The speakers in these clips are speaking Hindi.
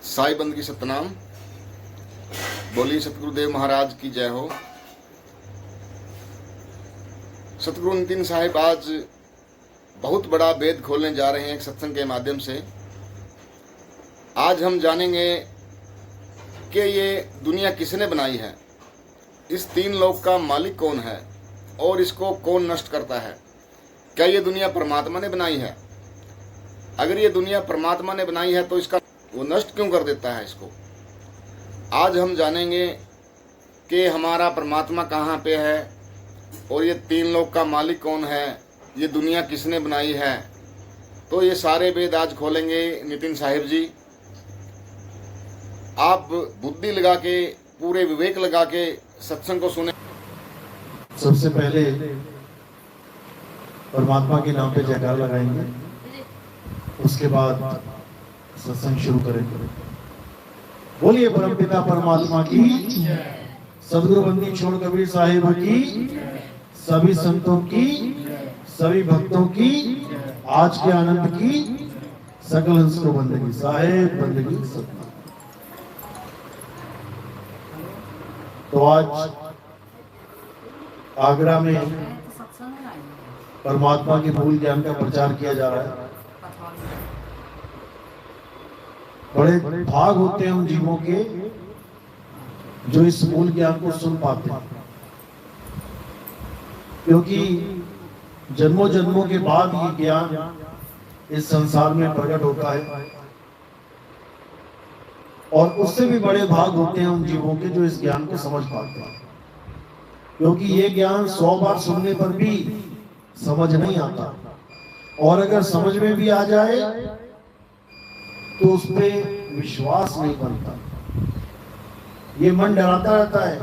साई बंद की सतनाम। बोलिए सतगुरुदेव महाराज की जय हो। सतगुरु नितिन साहिब आज बहुत बड़ा वेद खोलने जा रहे हैं एक सत्संग के माध्यम से। आज हम जानेंगे कि ये दुनिया किसने बनाई है, इस तीन लोक का मालिक कौन है और इसको कौन नष्ट करता है। क्या ये दुनिया परमात्मा ने बनाई है? अगर ये दुनिया परमात्मा ने बनाई है तो इसका वो नष्ट क्यों कर देता है इसको। आज हम जानेंगे कि हमारा परमात्मा कहाँ पे है और ये तीन लोक का मालिक कौन है, ये दुनिया किसने बनाई है। तो ये सारे वेद आज खोलेंगे नितिन साहिब जी। आप बुद्धि लगा के, पूरे विवेक लगा के सत्संग को सुने। सबसे पहले परमात्मा के नाम पे जयकार लगाएंगे, उसके बाद सत्संग शुरू करेंगे। बोलिए परमपिता परमात्मा की, सदगुरु बंदी छोड़ कबीर साहिब की, सभी संतों की, सभी भक्तों की, आज के आनंद की, सकल हंस को बंदगी साहेब बंदगी सत्ता। तो आज आगरा में परमात्मा के मूल ज्ञान का प्रचार किया जा रहा है। बड़े भाग होते हैं उन जीवों के जो इस मूल ज्ञान को सुन पाते हैं, क्योंकि जन्मों जन्मों के बाद ये ज्ञान इस संसार में प्रकट होता है। और उससे भी बड़े भाग होते हैं उन जीवों के जो इस ज्ञान को समझ पाते हैं, क्योंकि ये ज्ञान 100 बार सुनने पर भी समझ नहीं आता, और अगर समझ में भी आ जाए तो उस पे विश्वास नहीं बनता। ये मन डराता रहता है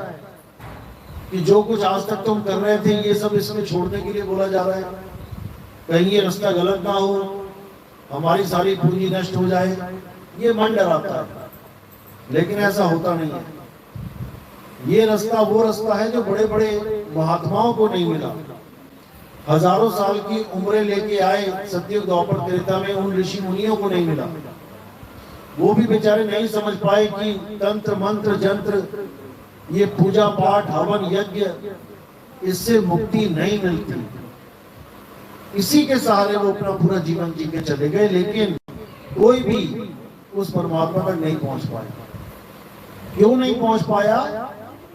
कि जो कुछ आज तक तुम कर रहे थे ये सब इसमें छोड़ने के लिए बोला जा रहा है, कहीं ये रास्ता गलत ना हो, हमारी सारी पूंजी नष्ट हो जाए, ये मन डराता है। लेकिन ऐसा होता नहीं है। ये रास्ता वो रास्ता है जो बड़े बड़े महात्माओं को नहीं मिला। हजारों साल की उम्रें लेके आए सतयुग द्वापर त्रेता में उन ऋषि मुनियों को नहीं मिला। वो भी बेचारे नहीं समझ पाए कि तंत्र मंत्र जंत्र, ये पूजा पाठ हवन यज्ञ, इससे मुक्ति नहीं मिलती। इसी के सहारे वो अपना पूरा जीवन जी के चले गए, लेकिन कोई भी उस परमात्मा तक नहीं पहुंच पाया। क्यों नहीं पहुंच पाया?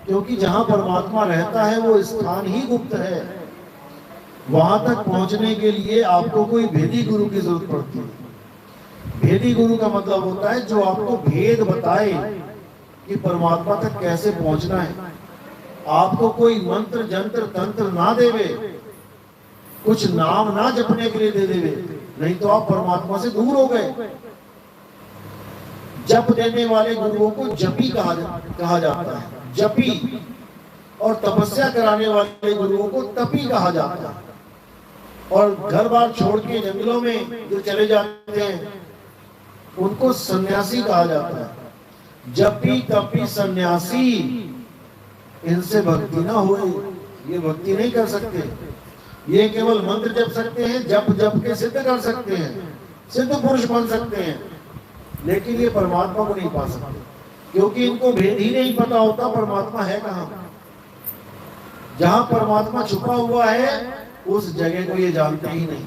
क्योंकि जहां परमात्मा रहता है वो स्थान ही गुप्त है। वहां तक पहुंचने के लिए आपको कोई भेदी गुरु की जरूरत पड़ती है। भेदी गुरु का मतलब होता है जो आपको भेद बताए कि परमात्मा तक कैसे पहुंचना है। आपको कोई मंत्र जंत्र तंत्र ना देवे, कुछ नाम ना जपने के लिए दे देवे, नहीं तो आप परमात्मा से दूर हो गए। जप देने वाले गुरुओं को जपी कहा जाता है, जपी। और तपस्या कराने वाले गुरुओं को तपी कहा जाता है। और घर बार छोड़ के जंगलों में जो चले जाते हैं उनको सन्यासी कहा जाता है। जपी तपी सन्यासी, इनसे भक्ति ना हो, ये भक्ति नहीं कर सकते। ये केवल मंत्र जप सकते हैं, जप जप के सिद्ध कर सकते हैं, सिद्ध पुरुष बन सकते हैं, लेकिन ये परमात्मा को नहीं पा सकते, क्योंकि इनको भेद ही नहीं पता होता परमात्मा है कहाँ। जहां परमात्मा छुपा हुआ है उस जगह को ये जानते ही नहीं,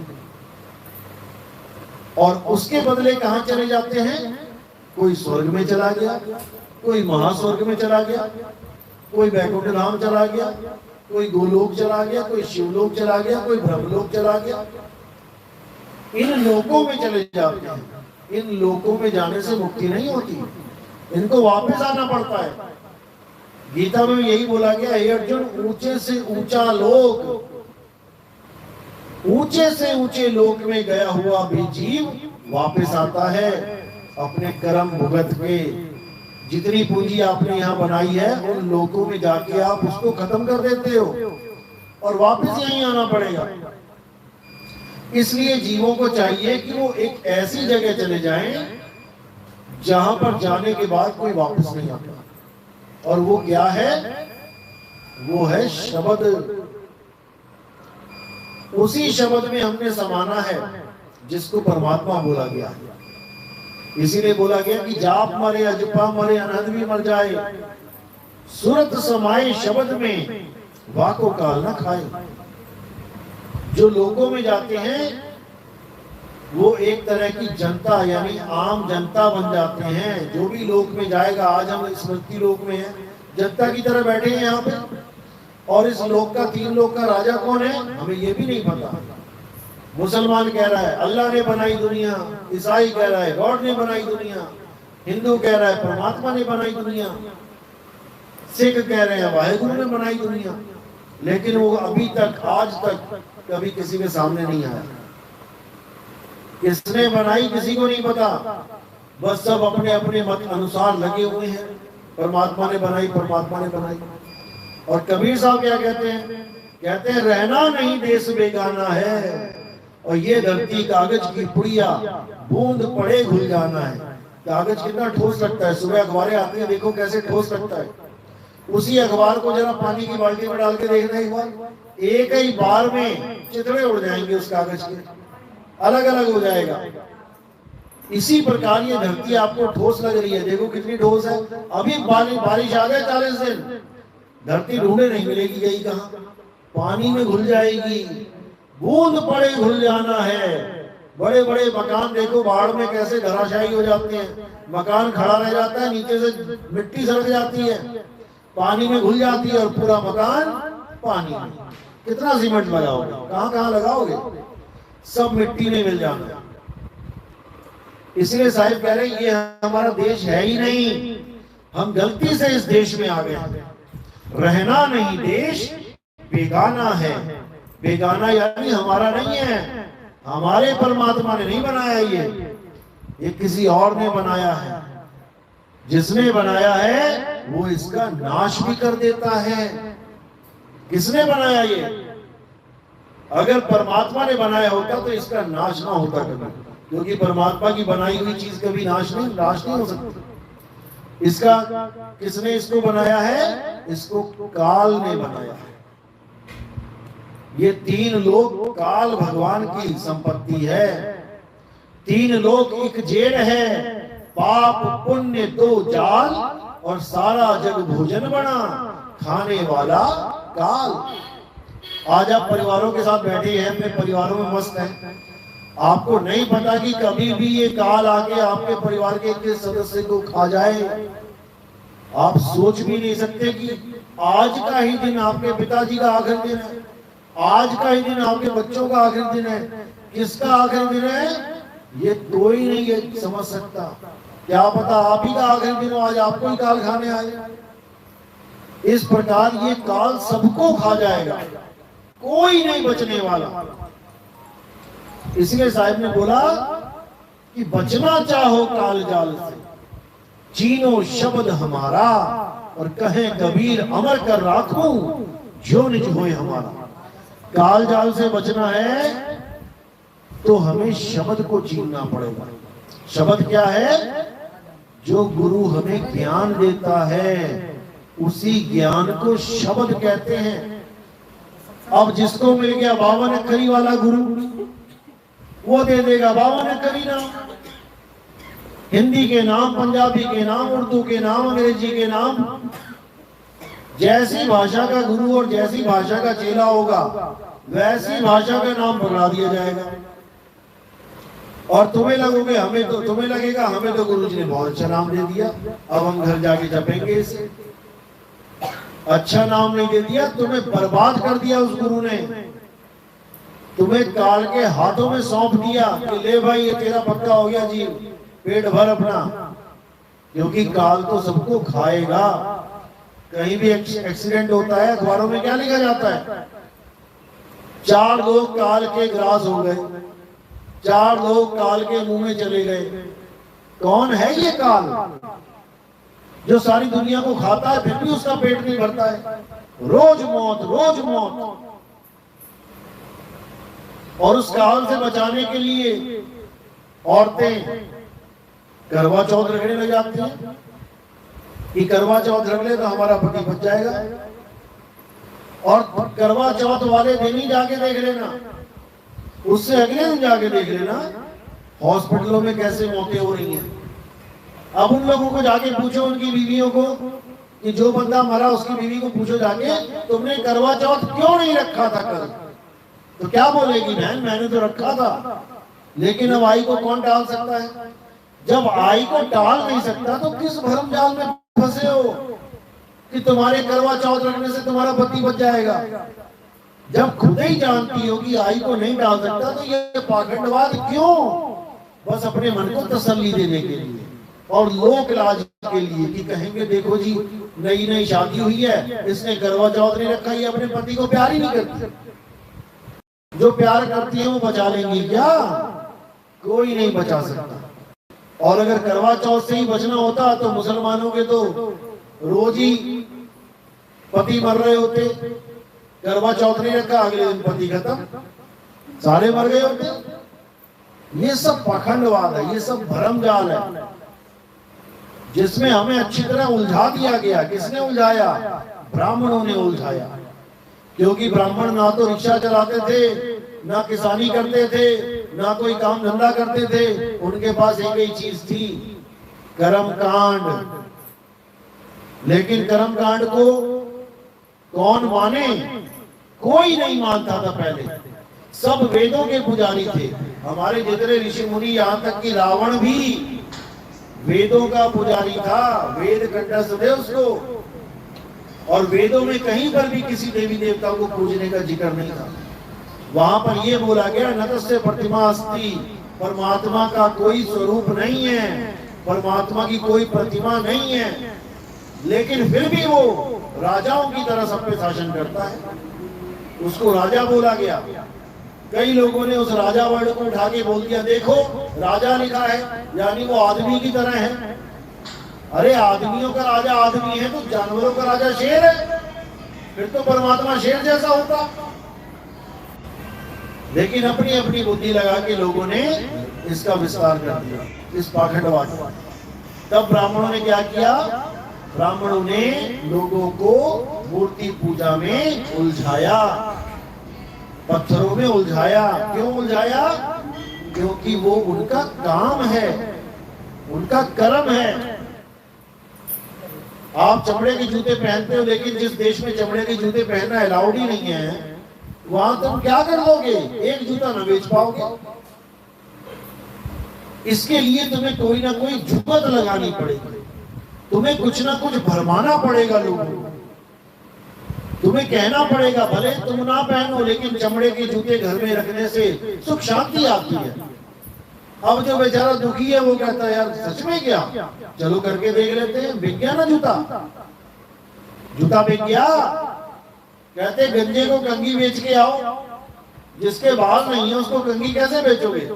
और उसके बदले कहां चले जाते हैं। कोई स्वर्ग में चला गया, कोई महास्वर्ग में चला गया, कोई वैकुंठ धाम चला गया, कोई गोलोक चला गया, कोई शिवलोक चला गया, कोई ब्रह्मलोक चला गया। इन लोकों में चले जाते हैं। इन लोकों में जाने से मुक्ति नहीं होती, इनको वापस आना पड़ता है। गीता में यही बोला गया, हे अर्जुन, ऊंचे से ऊंचा लोक, ऊंचे से ऊंचे लोक में गया हुआ भी जीव वापस आता है अपने कर्म भुगत के। जितनी पूंजी आपने यहाँ बनाई है उन लोकों में जाके आप उसको खत्म कर देते हो और वापस यहीं आना पड़ेगा। इसलिए जीवों को चाहिए कि वो एक ऐसी जगह चले जाएं जहां पर जाने के बाद कोई वापस नहीं आता। और वो क्या है? वो है शब्द। उसी शब्द में हमने समाना है जिसको परमात्मा बोला गया है। इसीलिए बोला गया कि जाप मरे अजपा मरे अनहद भी मर जाए, सूरत समाए शब्द में वाको काल न खाए। जो लोगों में जाते हैं वो एक तरह की जनता यानी आम जनता बन जाते हैं। जो भी लोक में जाएगा, आज हम स्मृति लोक में हैं, जनता की तरह बैठे हैं यहाँ पे, और इस लोक का 3 लोक का राजा कौन है हमें ये भी नहीं पता। मुसलमान कह रहा है अल्लाह ने बनाई दुनिया, ईसाई कह रहा है गॉड ने बनाई दुनिया, हिंदू कह रहा है परमात्मा ने बनाई दुनिया, सिख कह रहे हैं वाहेगुरु ने बनाई दुनिया, लेकिन वो अभी तक आज तक कभी किसी के सामने नहीं आया। किसने बनाई किसी को नहीं पता, बस सब अपने अपने मत अनुसार लगे हुए हैं। परमात्मा ने बनाई, परमात्मा ने बनाई। और कबीर साहब क्या कहते हैं? कहते हैं रहना नहीं देश बेगाना है, और ये धरती कागज की पुड़िया, बूंद पड़े घुल जाना है। कागज कितना ठोस लगता है, सुबह अखबारें आती है, देखो कैसे ठोस लगता है। उसी अखबार को जरा पानी की बाल्टी में डाल के देखना एक बार, एक ही बार में चितड़े उड़ जाएंगे उस कागज के, अलग अलग हो जाएगा। इसी प्रकार ये धरती आपको ठोस लग रही है, देखो कितनी ठोस है। अभी बारिश आ गए 40 दिन, धरती ढूंढे नहीं मिलेगी, गई कहां, पानी में घुल जाएगी, बूंद पड़े घुल जाना है। बड़े बड़े मकान देखो बाढ़ में कैसे धराशायी हो जाते हैं, मकान खड़ा रह जाता है, नीचे से मिट्टी सड़क जाती है, पानी में घुल जाती है, और पूरा मकान पानी में। कितना सीमेंट लगाओगे, कहां कहां लगाओगे, सब मिट्टी में मिल जाना। इसलिए साहिब कह रहे हैं ये हमारा देश है ही नहीं, हम गलती से इस देश में आ गए। रहना नहीं देश बेगाना है, बेगाना यानी हमारा नहीं है, हमारे परमात्मा ने नहीं बनाया, ये किसी और ने बनाया है। जिसने बनाया है वो इसका नाश भी कर देता है। किसने बनाया ये? अगर परमात्मा ने बनाया होता तो इसका नाश ना होता कभी, क्योंकि परमात्मा की बनाई हुई चीज कभी नाश नहीं हो सकती। इसका किसने इसको बनाया है? इसको काल ने बनाया है। ये 3 लोक काल भगवान की संपत्ति है। 3 लोक एक जेल है, पाप पुण्य 2 जाल, और सारा जग भोजन बना, खाने वाला काल। आज आप परिवारों के साथ बैठे हैं, अपने परिवारों में मस्त हैं, आपको नहीं पता कि कभी भी ये काल आके आपके परिवार के किस सदस्य को खा जाए। आप सोच भी नहीं सकते कि आज का ही दिन आपके पिताजी का आखिरी दिन है, आज का ही दिन आपके बच्चों का आखिरी दिन है। किसका आखिरी दिन है ये कोई नहीं ये समझ सकता। क्या पता आप ही का आखिरी दिन हो, आज आपको ही काल खाने आए। इस प्रकार ये काल सबको खा जाएगा, कोई नहीं बचने वाला। इसलिए साहिब ने बोला कि बचना चाहो काल जाल से, चीनो शब्द हमारा, और कहे कबीर अमर कर राखूं जो निज होए हमारा। काल जाल से बचना है तो हमें शब्द को चीनना पड़ेगा। शब्द क्या है? जो गुरु हमें ज्ञान देता है उसी ज्ञान को शब्द कहते हैं। अब जिसको मिल गया 52 अक्षरी वाला गुरु, वो दे देगा 52 अक्षरी नाम, हिंदी के नाम, पंजाबी के नाम, उर्दू के नाम, अंग्रेजी के नाम। जैसी भाषा का गुरु और जैसी भाषा का चेला होगा वैसी भाषा का नाम पकड़ा दिया जाएगा। और तुम्हें लगेगा हमें तो गुरु जी ने बहुत अच्छा नाम दे दिया, अब हम घर जाके जपेंगे इसे। अच्छा नाम नहीं दे दिया, तुम्हें बर्बाद कर दिया उस गुरु ने। तुम्हें काल के हाथों में सौंप दिया कि ले भाई ये तेरा पक्का हो गया जी, पेट भर अपना, क्योंकि काल तो सबको खाएगा। कहीं भी एक्सीडेंट होता है, अखबारों में क्या लिखा जाता है? 4 लोग काल के ग्रास हो गए, 4 लोग काल के मुंह में चले गए। कौन है ये काल जो सारी दुनिया को खाता है फिर भी उसका पेट नहीं भरता है? रोज मौत, रोज मौत। और उस काल से बचाने के लिए औरतें करवा चौथ रखने लग जाती हैं कि करवा चौथ रख ले तो हमारा पति बच जाएगा। और करवा चौथ वाले दिन ही जाके देख लेना, उससे अगले दिन जाके देख लेना हॉस्पिटलों में कैसे मौतें हो रही हैं। अब उन लोगों को जाके पूछो, उनकी बीवियों को, कि जो बंदा मरा उसकी बीवी को पूछो जाके, तुमने करवा चौथ क्यों नहीं रखा था कल? तो क्या बोलेगी, बहन मैंने तो रखा था। लेकिन अब आई को कौन टाल सकता है? जब आई को टाल नहीं सकता तो किस भरम जाल में फंसे हो कि तुम्हारे करवा चौथ रखने से तुम्हारा पति बच जाएगा? जब खुद ही जानती हो कि आई को नहीं टाल सकता तो ये पाखंडवाद क्यों? बस अपने मन को तसल्ली देने के लिए और लोक लाज के लिए कि कहेंगे देखो जी नई नई शादी हुई है, इसने करवा चौथ नहीं रखा, ये अपने पति को प्यार ही नहीं करती। जो प्यार करती है वो बचा लेंगी क्या? कोई नहीं बचा सकता। और अगर करवा चौथ से ही बचना होता तो मुसलमानों के तो रोज ही पति मर रहे होते। करवा चौथ नहीं रखा, अगले दिन पति खत्म, सारे मर गए होते। ये सब पाखंडवाद है, ये सब भरम जाल है जिसमें हमें अच्छी तरह उलझा दिया गया। किसने उलझाया? ब्राह्मणों ने उलझाया। क्योंकि ब्राह्मण ना तो रिक्शा चलाते थे, ना किसानी करते थे, ना कोई काम धंधा करते थे। उनके पास एक ही चीज थी, कर्म कांड। लेकिन कर्म कांड को कौन माने? कोई नहीं मानता था पहले। सब वेदों के पुजारी थे। हमारे जितने ऋषि मुनि, यहाँ तक कि रावण भी वेदों का पुजारी था। वेद कंठस्थ थे उसको। और वेदों में कहीं पर भी किसी देवी देवता को पूजने का जिक्र नहीं था। वहां पर यह बोला गया न तस्य प्रतिमा अस्ति, परमात्मा का कोई स्वरूप नहीं है, परमात्मा की कोई प्रतिमा नहीं है। लेकिन फिर भी वो राजाओं की तरह सब पे शासन करता है। उसको राजा बोला गया। कई लोगों ने उस राजा वर्ड को उठा के बोल दिया, देखो राजा लिखा है यानी वो आदमी की तरह है। अरे आदमियों का राजा आदमी है तो जानवरों का राजा शेर है, फिर तो परमात्मा शेर जैसा होता। लेकिन अपनी अपनी बुद्धि लगा के लोगों ने इसका विस्तार कर दिया, इस पाखंडवाद। तब ब्राह्मणों ने क्या किया? ब्राह्मणों ने लोगों को मूर्ति पूजा में उलझाया, पत्थरों में उलझाया। क्यों उलझाया? क्योंकि वो उनका काम है, उनका कर्म है। आप चमड़े के जूते पहनते हो, लेकिन जिस देश में चमड़े के जूते पहनना अलाउड ही नहीं है, वहां तुम क्या कर लोगे? एक जूता न बेच पाओगे। इसके लिए तुम्हें कोई ना कोई जुगत लगानी पड़ेगी, तुम्हें कुछ ना कुछ भरमाना पड़ेगा लोगों को। तुम्हें कहना पड़ेगा, भले तुम ना पहनो लेकिन चमड़े के जूते घर में रखने से सुख शांति आती है। अब जो बेचारा दुखी है वो कहता है यार सच में क्या, चलो करके देख लेते हैं। बिक गया ना जूता, जूता बिक गया। कहते गंजे को कंघी बेच के आओ, जिसके बाल नहीं है उसको कंघी कैसे बेचोगे?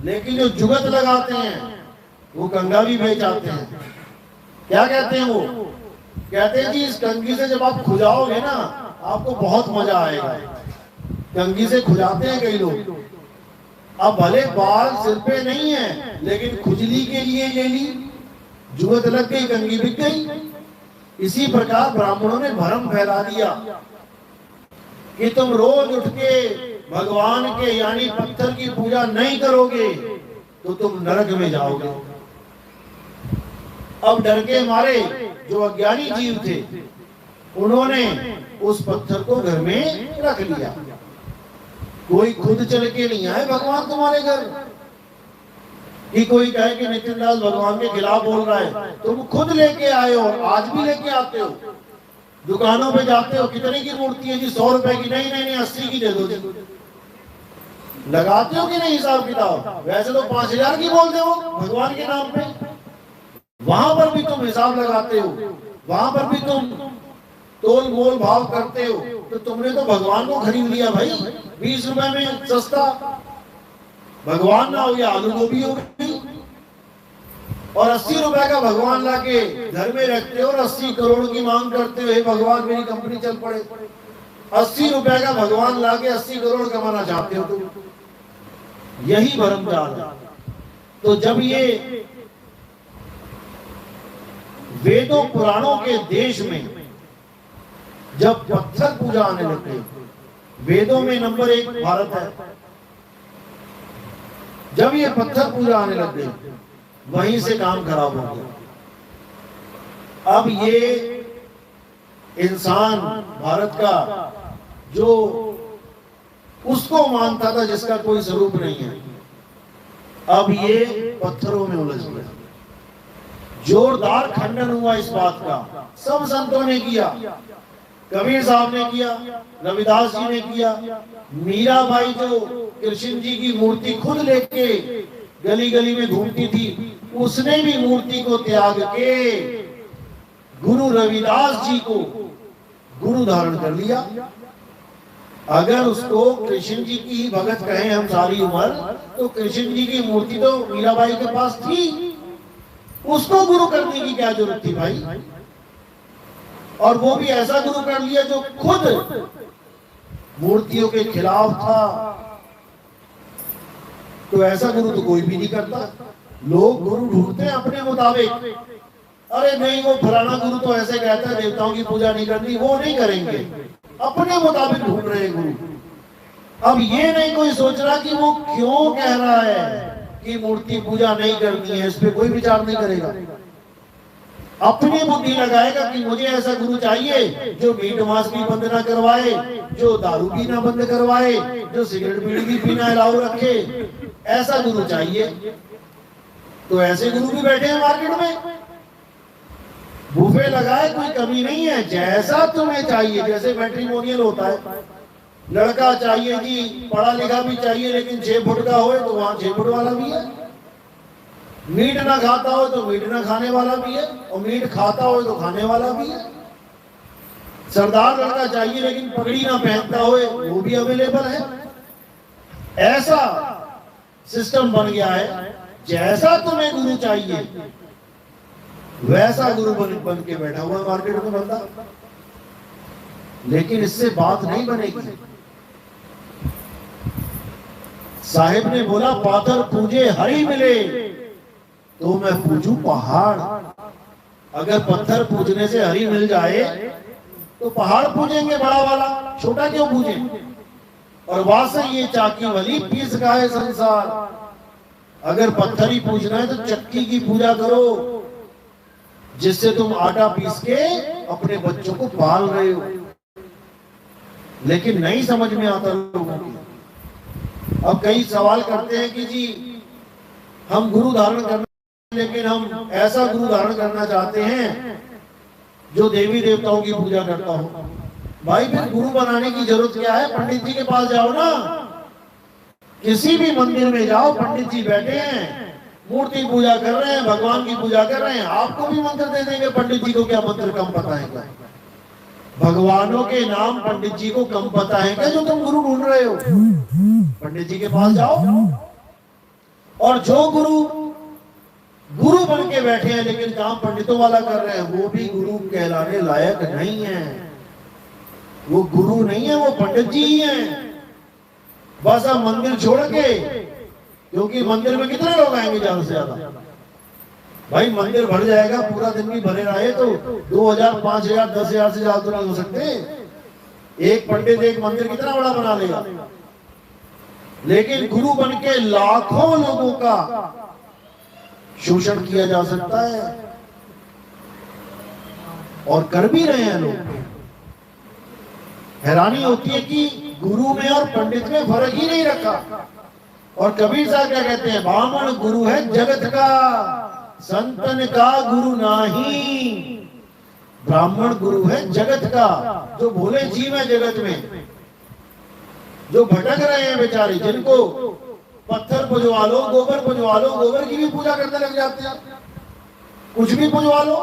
लेकिन जो जुगत लगाते हैं वो कंघा भी बेच आते हैं। क्या कहते हैं वो? कहते हैं जी इस कंघी से जब आप खुजाओगे ना आपको बहुत मजा आएगा। कंघी से खुजाते हैं कई लोग। अब भले बाल सिर पे नहीं है लेकिन खुजली के लिए ले ली, जुगत लग गई, कंघी बिक गई। इसी प्रकार ब्राह्मणों ने भ्रम फैला दिया कि तुम रोज उठ के भगवान के यानी पत्थर की पूजा नहीं करोगे तो तुम नरक में जाओगे। अब डर के मारे जो अज्ञानी जीव थे उन्होंने उस पत्थर को घर में रख लिया। कोई खुद चल के नहीं आए भगवान तुम्हारे घर कि कोई कहे कि नितिन दास भगवान के खिलाफ बोल रहा है। तुम खुद लेके आए हो, आज भी लेके आते हो। दुकानों पे जाते हो, कितने की मूर्ति है जी? 100 रुपए की। नहीं नहीं नहीं 80 की दे दो जी। लगाते हो कि नहीं हिसाब किताब? वैसे तो 5000 की बोलते हो भगवान के नाम पे। वहां पर भी तुम हिसाब लगाते हो, वहां पर भी तुम तोल मोल भाव करते हो। तो तुमने तो भगवान को खरीद लिया भाई, 20 रुपए में सस्ता। भगवान ना हो या आलू गोभी हो गई, और 80 रुपए का भगवान लाके घर में रखते हो और 80 करोड़ की मांग करते हो, हे भगवान मेरी कंपनी चल पड़े। 80 रुपए का भगवान लाके 80 करोड़ कमाना चाहते हो तुम। यही भरमजाल है। तो जब ये वेदों पुराणों के देश में जब पत्थर पूजा आने लगे, वेदों में नंबर 1 भारत है। जब ये पत्थर पूजा आने लग गई, वहीं से काम खराब हो गया। अब ये इंसान भारत का जो उसको मानता था जिसका कोई स्वरूप नहीं है, अब ये पत्थरों में उलझ गया। जोरदार खंडन हुआ इस बात का, सब संतों ने किया, कबीर साहब ने किया, रविदास जी ने किया, मीराबाई जो कृष्ण जी की मूर्ति खुद लेके गली गली में घूमती थी, उसने भी मूर्ति को त्याग के गुरु रविदास जी को गुरु धारण कर लिया। अगर उसको कृष्ण जी की ही भगत कहें हम सारी उम्र, तो कृष्ण जी की मूर्ति तो मीराबाई के पास थी, उसको गुरु करने की क्या जरूरत थी भाई? और वो भी ऐसा गुरु कर लिया जो खुद मूर्तियों के खिलाफ था। तो ऐसा गुरु तो कोई भी नहीं करता। लोग गुरु ढूंढते हैं अपने मुताबिक। अरे नहीं, वो फलाना गुरु तो ऐसे कहता है देवताओं की पूजा नहीं करनी, वो नहीं करेंगे, अपने मुताबिक ढूंढ रहे हैं गुरु। अब ये नहीं कोई सोच रहा कि वो क्यों कह रहा है कि मूर्ति पूजा नहीं करनी है, इस पे कोई विचार नहीं करेगा। अपनी बुद्धि लगाएगा कि मुझे ऐसा गुरु चाहिए जो मीट मांस भी बंद ना करवाए, जो दारू पीना बंद करवाए, जो सिगरेट बीड़ी भी पीना अलाउ रखे, ऐसा गुरु चाहिए। तो ऐसे गुरु भी बैठे हैं मार्केट में, बुफे लगाए, कोई कमी नहीं है, जैसा तुम्हें चाहिए। जैसे मैट्रिमोनियल होता है, लड़का चाहिए जी पढ़ा लिखा भी चाहिए लेकिन 6 फुट का हो तो वहां 6 फुट वाला भी है, मीट ना खाता हो तो मीट ना खाने वाला भी है, और मीट खाता हो तो खाने वाला भी है। सरदार लड़का चाहिए लेकिन पगड़ी ना पहनता हो, वो भी अवेलेबल है। ऐसा सिस्टम बन गया है, जैसा तुम्हें गुरु चाहिए वैसा गुरु बन के बैठा हुआ मार्केट में बंदा। लेकिन इससे बात नहीं बनेगी। साहिब ने बोला पाथर पूजे हरि मिले तो मैं पूजू पहाड़। अगर पत्थर पूजने से हरि मिल जाए तो पहाड़ पूजेंगे बड़ा वाला, छोटा क्यों पूजे? और वासे ये चाकी वाली पीस गाए संसार। अगर पत्थर ही पूजना है तो चक्की की पूजा करो, जिससे तुम आटा पीस के अपने बच्चों को पाल रहे हो। लेकिन नहीं समझ में आता लोगों की। अब कई सवाल करते हैं कि जी हम गुरु धारण करना, लेकिन हम ऐसा गुरु धारण करना चाहते हैं जो देवी देवताओं की पूजा करता हो। भाई फिर गुरु बनाने की जरूरत क्या है? पंडित जी के पास जाओ ना, किसी भी मंदिर में जाओ, पंडित जी बैठे हैं, मूर्ति पूजा कर रहे हैं, भगवान की पूजा कर रहे हैं, आपको भी मंत्र दे देंगे। पंडित जी को क्या मंत्र कम पता है क्या? भगवानों के नाम पंडित जी को कम पता है क्या जो तुम गुरु ढूंढ रहे हो? पंडित जी के पास जाओ। और जो गुरु बन के बैठे हैं लेकिन काम पंडितों वाला कर रहे हैं, वो भी गुरु कहलाने लायक नहीं है। वो गुरु नहीं है, वो पंडित जी ही हैं। बस अब मंदिर छोड़ के, क्योंकि मंदिर में कितने लोग आएंगे ज्यादा से ज्यादा? भाई मंदिर भर जाएगा, पूरा दिन भी भरे रहे तो 2000, 5000, 10,000 से ज्यादा तो नहीं हो सकते। एक पंडित एक मंदिर कितना बड़ा बना लेगा? लेकिन गुरु बन के लाखों लोगों का शोषण किया जा सकता है, और कर भी रहे हैं लोग। हैरानी होती है कि गुरु में और पंडित में फर्क ही नहीं रखा। और कबीर साहब क्या कहते हैं? ब्राह्मण गुरु है जगत का, संतन का गुरु नाही। ब्राह्मण गुरु है जगत का, जो भोले जीव है जगत में, जो भटक रहे हैं बेचारे, जिनको पत्थर पुजवा लो, गोबर पुजवा लो, गोबर की भी पूजा करने लग जाते हैं। कुछ भी पुजवा लो,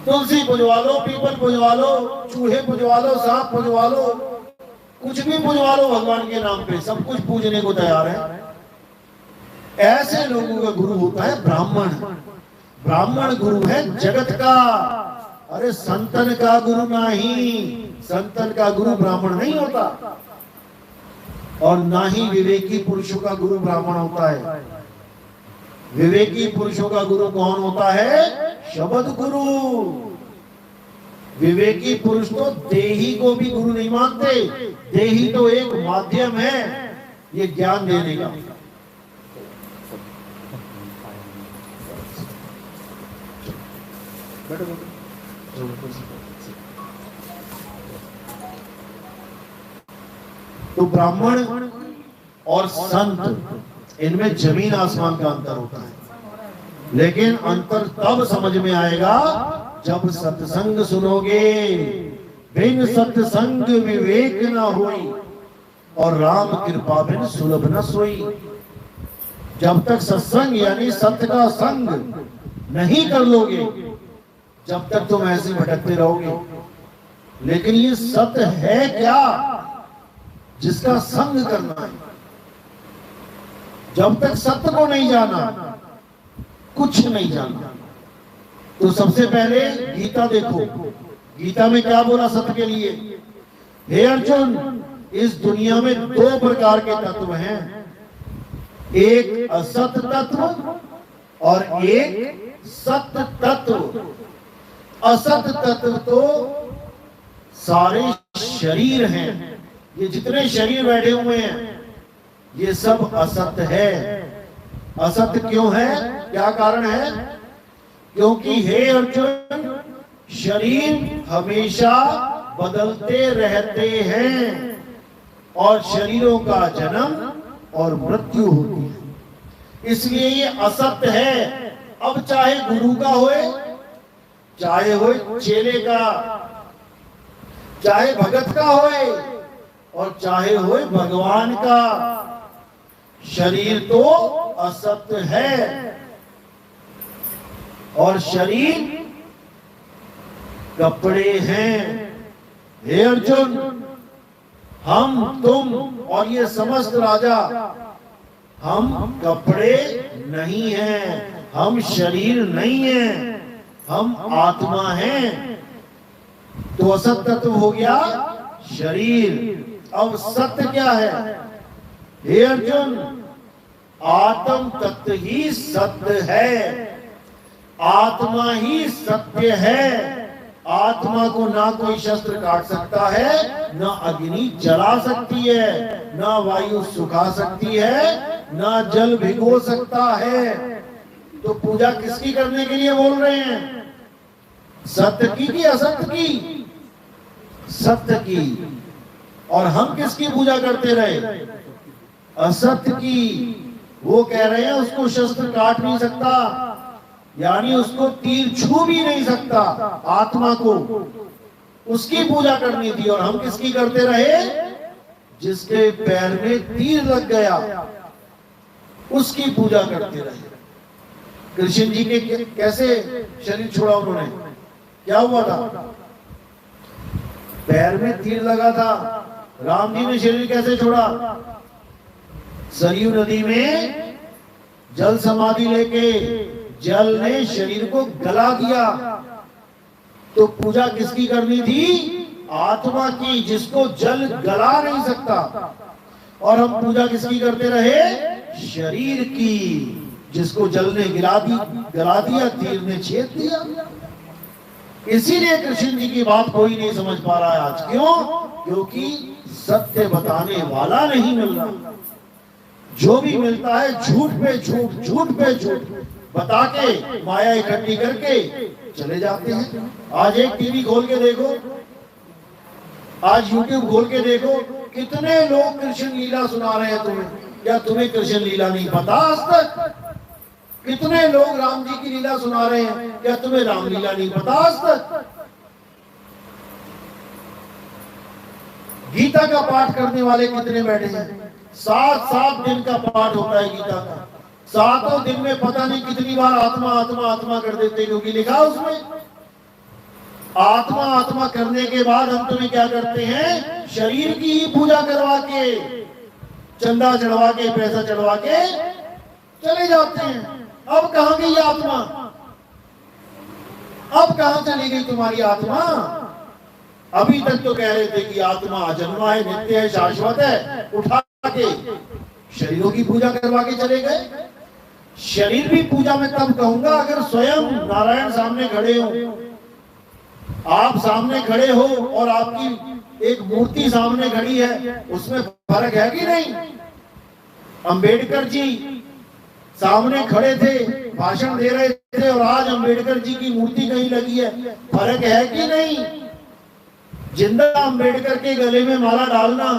तुलसी पुजवा लो, पीपल पुजवा लो, चूहे पुजवा लो, सांप पुजवा लो, कुछ भी पुजवा लो भगवान के नाम पे, सब कुछ पूजने को तैयार है। ऐसे लोगों का गुरु होता है ब्राह्मण। ब्राह्मण गुरु है जगत का। अरे संतन का गुरु नहीं, संतन का गुरु ब्राह्मण नहीं होता, और ना ही विवेकी पुरुषों का गुरु ब्राह्मण होता है। विवेकी पुरुषों का गुरु कौन होता है? शब्द गुरु। विवेकी पुरुष तो देही को भी गुरु नहीं मानते। देही तो एक माध्यम है ये ज्ञान देने का। बैठो बैठो। तो ब्राह्मण और संत इनमें जमीन आसमान का अंतर होता है, लेकिन अंतर तब समझ में आएगा जब सत्संग सुनोगे। बिन सत्संग विवेक न होई और राम कृपा बिन सुलभ न सोई। जब तक सत्संग यानी सत्य का संग नहीं कर लोगे, जब तक तुम ऐसे भटकते रहोगे। लेकिन ये सत्य है क्या जिसका संग करना है? जब तक सत्य को नहीं जाना, कुछ नहीं जाना। तो सबसे पहले गीता देखो, गीता में क्या बोला सत्य के लिए? हे अर्जुन, इस दुनिया में दो प्रकार के तत्व हैं, एक असत तत्व और एक सत्य तत्व। असत तत्व तो सारे शरीर हैं, ये जितने शरीर बैठे हुए हैं ये सब असत है। असत क्यों है? क्या कारण है? क्योंकि हे अर्जुन, शरीर हमेशा बदलते रहते हैं और शरीरों का जन्म और मृत्यु होती है, इसलिए ये असत्य है। अब चाहे गुरु का होए, चाहे होए चेले का, चाहे भगत का होए और चाहे होए भगवान का, शरीर तो असत्य है। और शरीर कपड़े हैं। हे अर्जुन, हम तुम और ये समस्त राजा, हम कपड़े नहीं हैं, हम शरीर नहीं हैं, हम आत्मा हैं। तो असत तत्व हो गया शरीर। अब सत्य क्या है? हे अर्जुन, आत्म तत्व ही सत्य है, आत्मा ही सत्य है। आत्मा को ना कोई शस्त्र काट सकता है, ना अग्नि जला सकती है, ना वायु सुखा सकती है, ना जल भिगो सकता है। तो पूजा किसकी करने के लिए बोल रहे हैं? सत्य की कि असत्य की? सत्य की। और हम किसकी पूजा करते रहे? असत्य की। वो कह रहे हैं उसको शस्त्र काट नहीं सकता, यानी उसको तीर छू भी नहीं सकता, आत्मा को उसकी पूजा करनी थी। और हम किसकी करते रहे? जिसके पैर में तीर लग गया उसकी पूजा करते रहे। कृष्ण जी के कैसे शरीर छोड़ा उन्होंने? क्या हुआ था? पैर में तीर लगा था। राम जी ने शरीर कैसे छोड़ा? सरयू नदी में जल समाधि लेके जल ने शरीर को गला दिया। तो पूजा किसकी करनी थी? आत्मा की, जिसको जल गला नहीं सकता। और हम पूजा किसकी करते रहे? शरीर की, जिसको जल ने गला दिया, तीर ने छेद दिया। इसीलिए कृष्ण जी की बात कोई नहीं समझ पा रहा है आज। क्यों? क्योंकि सत्य बताने वाला नहीं मिल रहा। जो भी मिलता है झूठ पे झूठ, झूठ पे झूठ बता के माया इकट्ठी करके चले जाते हैं। आज एक टीवी खोल के देखो, आज यूट्यूब खोल के देखो, कितने लोग कृष्ण लीला सुना रहे हैं तुम्हें। क्या तुम्हें कृष्ण लीला नहीं पता आज तक? कितने लोग राम जी की लीला सुना रहे हैं, क्या तुम्हें राम लीला नहीं पता आज तक? गीता का पाठ करने वाले कितने बैठे हैं? 7 दिन का पाठ होता है गीता का। 7 दिन में पता नहीं कितनी बार आत्मा आत्मा आत्मा कर देते हैं, क्योंकि लिखा उसमें आत्मा आत्मा करने के बाद अंत में क्या करते हैं? शरीर की ही पूजा करवा के, चंदा चढ़वा के, पैसा चढ़वा के चले जाते हैं। अब कहां गई आत्मा? अब कहां चली गई तुम्हारी आत्मा? अभी तक तो कह रहे थे कि आत्मा अजन्मा है, नित्य है, शाश्वत है। उठा के शरीरों की पूजा करवा के चले गए। शरीर भी पूजा में तब कहूंगा अगर स्वयं नारायण सामने खड़े हो। आप सामने खड़े हो और आपकी एक मूर्ति सामने खड़ी है, उसमें फर्क है कि नहीं? अंबेडकर जी सामने खड़े थे, भाषण दे रहे थे, और आज अंबेडकर जी की मूर्ति कहीं लगी है। फर्क है कि नहीं? जिंदा अंबेडकर के गले में माला डालना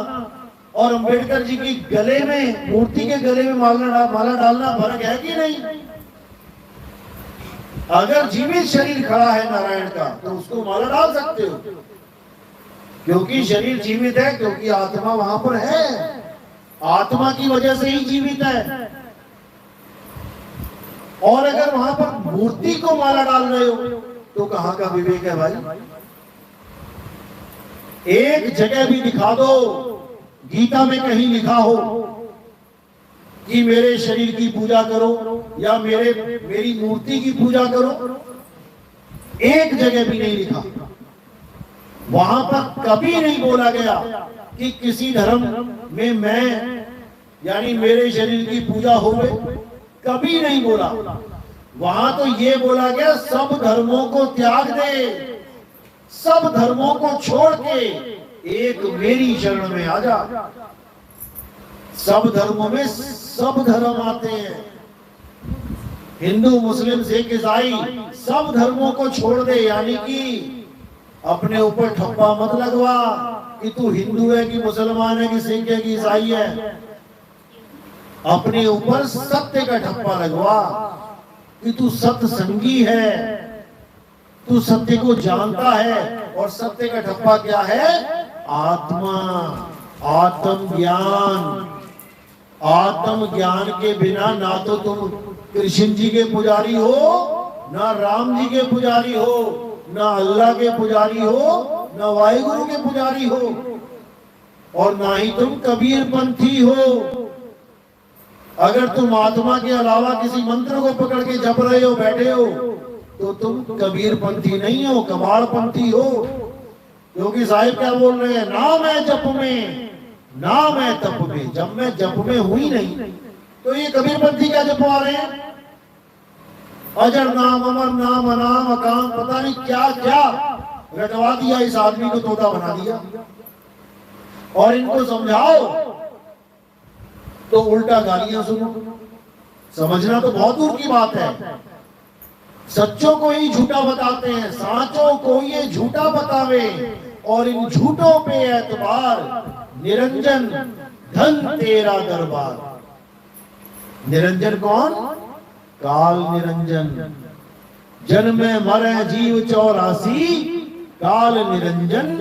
और अंबेडकर जी की गले में, मूर्ति के गले में माला डालना फर्क है कि नहीं? अगर जीवित शरीर खड़ा है नारायण का तो उसको माला डाल सकते हो, क्योंकि शरीर जीवित है, क्योंकि आत्मा वहां पर है, आत्मा की वजह से ही जीवित है। और अगर वहां पर मूर्ति को माला डाल रहे हो तो कहां का विवेक है भाई? एक जगह भी दिखा दो, गीता में कहीं लिखा हो कि मेरे शरीर की पूजा करो या मेरी मूर्ति की पूजा करो, एक जगह भी नहीं लिखा। वहां पर कभी नहीं बोला गया कि किसी धर्म में मैं यानी मेरे शरीर की पूजा हो, कभी नहीं बोला। वहां तो ये बोला गया सब धर्मों को त्याग दे, सब धर्मों को छोड़ के एक मेरी शरण में आ जा। सब धर्मों में सब धर्म आते हैं, हिंदू मुस्लिम सिख ईसाई, सब धर्मों को छोड़ दे। यानी कि अपने ऊपर ठप्पा मत लगवा कि तू हिंदू है कि मुसलमान है कि सिख है कि ईसाई है। अपने ऊपर सत्य का ठप्पा लगवा कि तू सत्संगी है, तू सत्य को जानता है। और सत्य का ठप्पा क्या है? आत्मा, आत्म ज्ञान। आत्म ज्ञान के बिना ना तो तुम कृष्ण जी के पुजारी हो, ना राम जी के पुजारी हो, ना अल्लाह के पुजारी हो, ना वाहिगुरु के पुजारी हो, और ना ही तुम कबीर पंथी हो। अगर तुम आत्मा के अलावा किसी मंत्र को पकड़ के जप रहे हो, बैठे हो, तो तुम कबीर पंथी नहीं हो, कबाड़ पंथी हो। क्योंकि साहिब क्या बोल रहे हैं? ना मैं जप में, ना मैं तप में। जब मैं जप में हुई नहीं तो ये कबीर पंथी क्या जपवा रहे हैं? अजर नाम, अमर नाम, अनाम, अकाम, पता नहीं क्या क्या रटवा दिया, इस आदमी को तोता बना दिया। और इनको समझाओ तो उल्टा गालियां सुनो। समझना तो बहुत दूर की बात है। सच्चों को ही झूठा बताते हैं, साचों को ये झूठा बतावे, और इन झूठों पे एतबार। निरंजन धन तेरा दरबार। निरंजन कौन? काल निरंजन। जन्म मरे जीव 84, काल निरंजन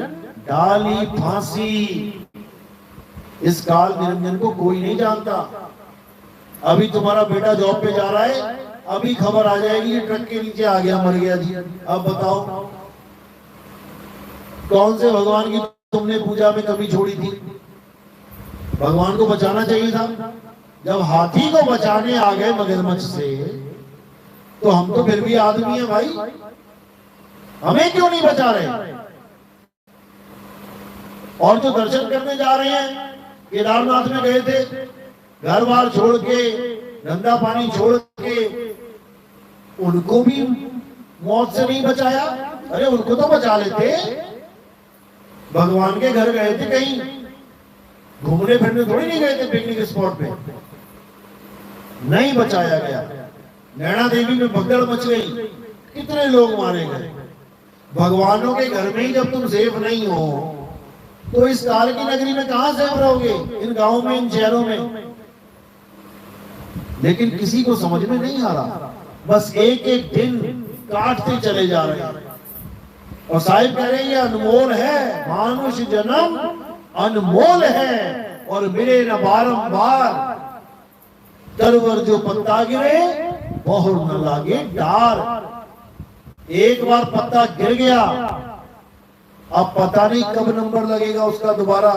डाली फांसी। इस काल निरंजन को कोई नहीं जानता। अभी तुम्हारा बेटा जॉब पे जा रहा है, अभी खबर आ जाएगी ट्रक के नीचे आ गया, मर गया जी। अब बताओ कौन से भगवान की तुमने पूजा में कमी छोड़ी थी? भगवान को बचाना चाहिए था। जब हाथी को बचाने आ गए मगरमच्छ से, तो हम तो फिर भी आदमी है भाई, हमें क्यों नहीं बचा रहे? और जो दर्शन करने जा रहे हैं, केदारनाथ में गए थे, घर बार छोड़ के, गंदा पानी छोड़ के, उनको भी मौत से नहीं बचाया। अरे उनको तो बचा लेते। भगवान के घर गए थे, कहीं घूमने फिरने थोड़ी नहीं गए थे पिकनिक स्पॉट पे, नहीं बचाया गया। नैना देवी में भगदड़ मच गई, कितने लोग मारे गए। भगवानों के घर में ही जब तुम सेफ नहीं हो, तो इस काल की नगरी में कहां सेफ रहोगे? इन गांवों में, इन शहरों में। लेकिन किसी को समझ में नहीं आ रहा, बस एक एक दिन काटते चले जा रहे हैं। और साहिब कह रहे हैं ये अनमोल है, मानुष जन्म अनमोल है, और मिले न बारंबार। तरवर जो पत्ता गिरे बहुर न लागे डार। एक बार पत्ता गिर गया, अब पता नहीं कब नंबर लगेगा उसका दोबारा।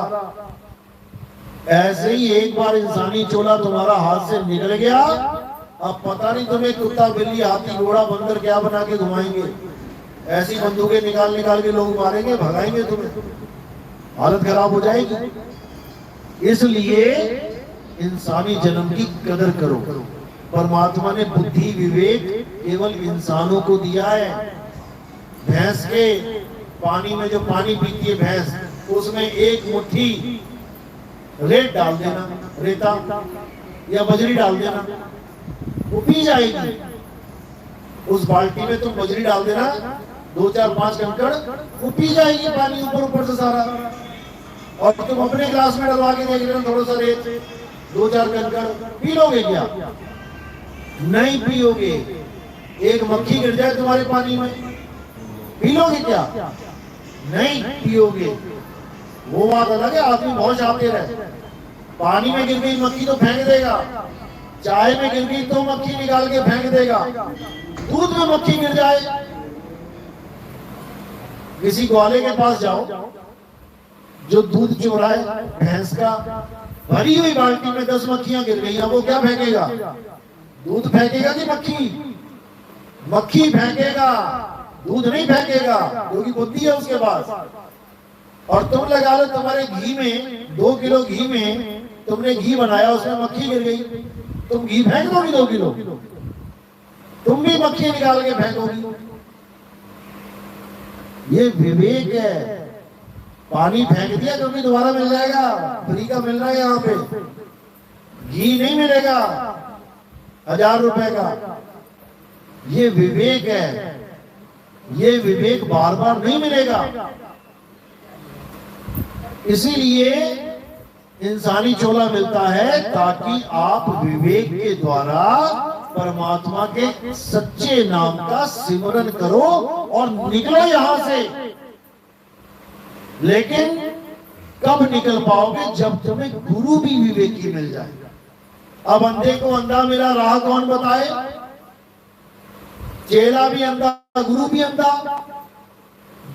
ऐसे ही एक बार इंसानी चोला तुम्हारा हाथ से निकल गया, अब पता नहीं तुम्हें कुत्ता, बिल्ली, हाथी, घोड़ा, बंदर क्या बना के घुमाएंगे। ऐसी बंदूकें निकाल निकाल के लोग मारेंगे, भगाएंगे तुम्हें, हालत खराब हो जाएगी। इसलिए इंसानी जन्म की कदर करो। परमात्मा ने बुद्धि विवेक केवल इंसानों को दिया है। भैंस के पानी में जो पानी पीती है भैंस, उसमें एक मुट्ठी रेत डाल देना, रेता या बजरी डाल देना, वो पी जाएगी। उस बाल्टी में तुम बजरी डाल देना, 2 4 5 कंकड़, वो पी जाएगी पानी ऊपर ऊपर से सारा। और तुम अपने ग्लास में डलवा के देख लेना, थोड़ा सा रेत, 2 4 कंकड़, पी लोगे क्या? नहीं पियोगे। एक मक्खी गिर जाए तुम्हारे पानी में, पी लोगे क्या? नहीं पियोगे। वो बात अलग है, आदमी बहुत शातिर है। पानी में गिर गई मक्खी तो फेंक देगा, चाय में गिर गई तो मक्खी निकाल के फेंक देगा, दूध में मक्खी गिर जाए, किसी ग्वाले के पास जाओ जो दूध चोराए भैंस का, भरी हुई बाल्टी में 10 मक्खियां गिर गई, अब वो क्या फेंकेगा? दूध फेंकेगा कि मक्खी? मक्खी फेंकेगा, दूध नहीं फेंकेगा, क्योंकि बुद्धि है उसके पास। और तुम लगा लो तुम्हारे घी में, 2 किलो घी में तुमने घी बनाया, उसमें मक्खी गिर गई, तुम घी फेंक दोगी 2 किलो? तुम भी मक्खी निकाल के फेंकोगी। ये विवेक है। पानी फेंक दिया क्योंकि दोबारा मिल जाएगा, फ्री का मिल रहा है यहाँ पे। घी नहीं मिलेगा 1000 रुपए का। ये विवेक है। ये विवेक बार बार नहीं मिलेगा। इसीलिए इंसानी चोला मिलता है ताकि आप विवेक के द्वारा परमात्मा के सच्चे नाम का सिमरन करो और निकलो यहां से। लेकिन कब निकल पाओगे? जब तुम्हें गुरु भी विवेकी मिल जाए। अब अंधे को अंधा मिला, राह कौन बताए? चेला भी अंधा, गुरु भी अंधा,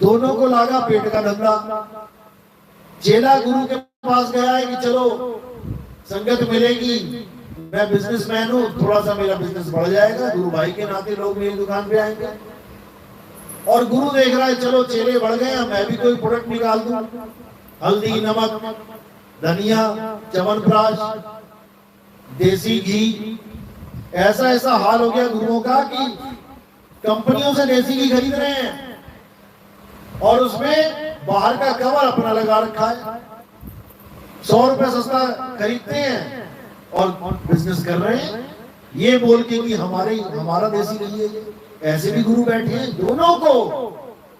दोनों को लागा पेट का धंधा। चेला गुरु के पास गया है कि चलो संगत मिलेगी, मैं बिजनेसमैन हूं, थोड़ा सा मेरा बिजनेस बढ़ जाएगा, गुरु भाई के नाते लोग मेरी दुकान पे आएंगे। और गुरु देख रहा है चलो चेले बढ़ गए, मैं भी कोई प्रोडक्ट निकाल दूं, हल्दी, नमक, धनिया, च्यवनप्राश, देसी घी। ऐसा ऐसा हाल हो गया गुरुओं का कि कंपनियों से देसी घी खरीद रहे हैं और उसमें बाहर का कवर अपना लगा रखा है। 100 रुपए सस्ता खरीदते हैं और बिजनेस कर रहे हैं, ये बोल के कि हमारा देसी घी है। ऐसे भी गुरु बैठे हैं। दोनों को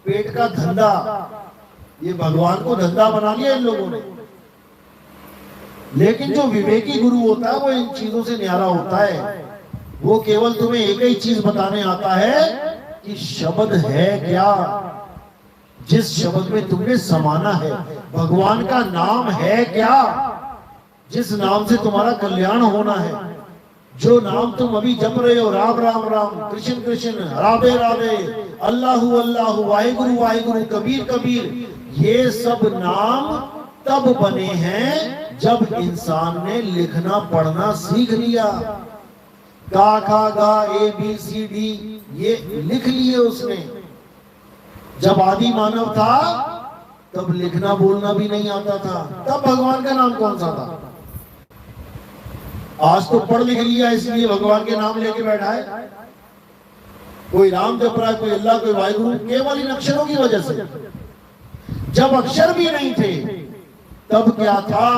पेट का धंधा, ये भगवान को धंधा बना लिया इन लोगों ने। लेकिन जो विवेकी गुरु होता है वो इन चीजों से न्यारा होता है। वो केवल तुम्हें एक ही चीज बताने आता है कि शब्द है क्या, जिस शब्द में तुमने समाना है। भगवान का नाम है क्या, जिस नाम से तुम्हारा कल्याण होना है। जो नाम तुम अभी जप रहे हो, राम राम राम, कृष्ण कृष्ण, राधे राधे, अल्लाहु अल्लाहु, वाहिगुरु वाहिगुरु, कबीर कबीर, ये सब नाम तब बने हैं जब इंसान ने लिखना पढ़ना सीख लिया। का खा गा ABCD ये लिख लिए उसने। जब आदि मानव था तब लिखना बोलना भी नहीं आता था, तब भगवान का नाम कौन सा था? आज तो पढ़ लिख लिया इसलिए भगवान के नाम लेके बैठा है। कोई राम जप रहा है, कोई अल्लाह, कोई वाहिगुरु, केवल इन अक्षरों की वजह से। जब अक्षर भी नहीं थे तब क्या था?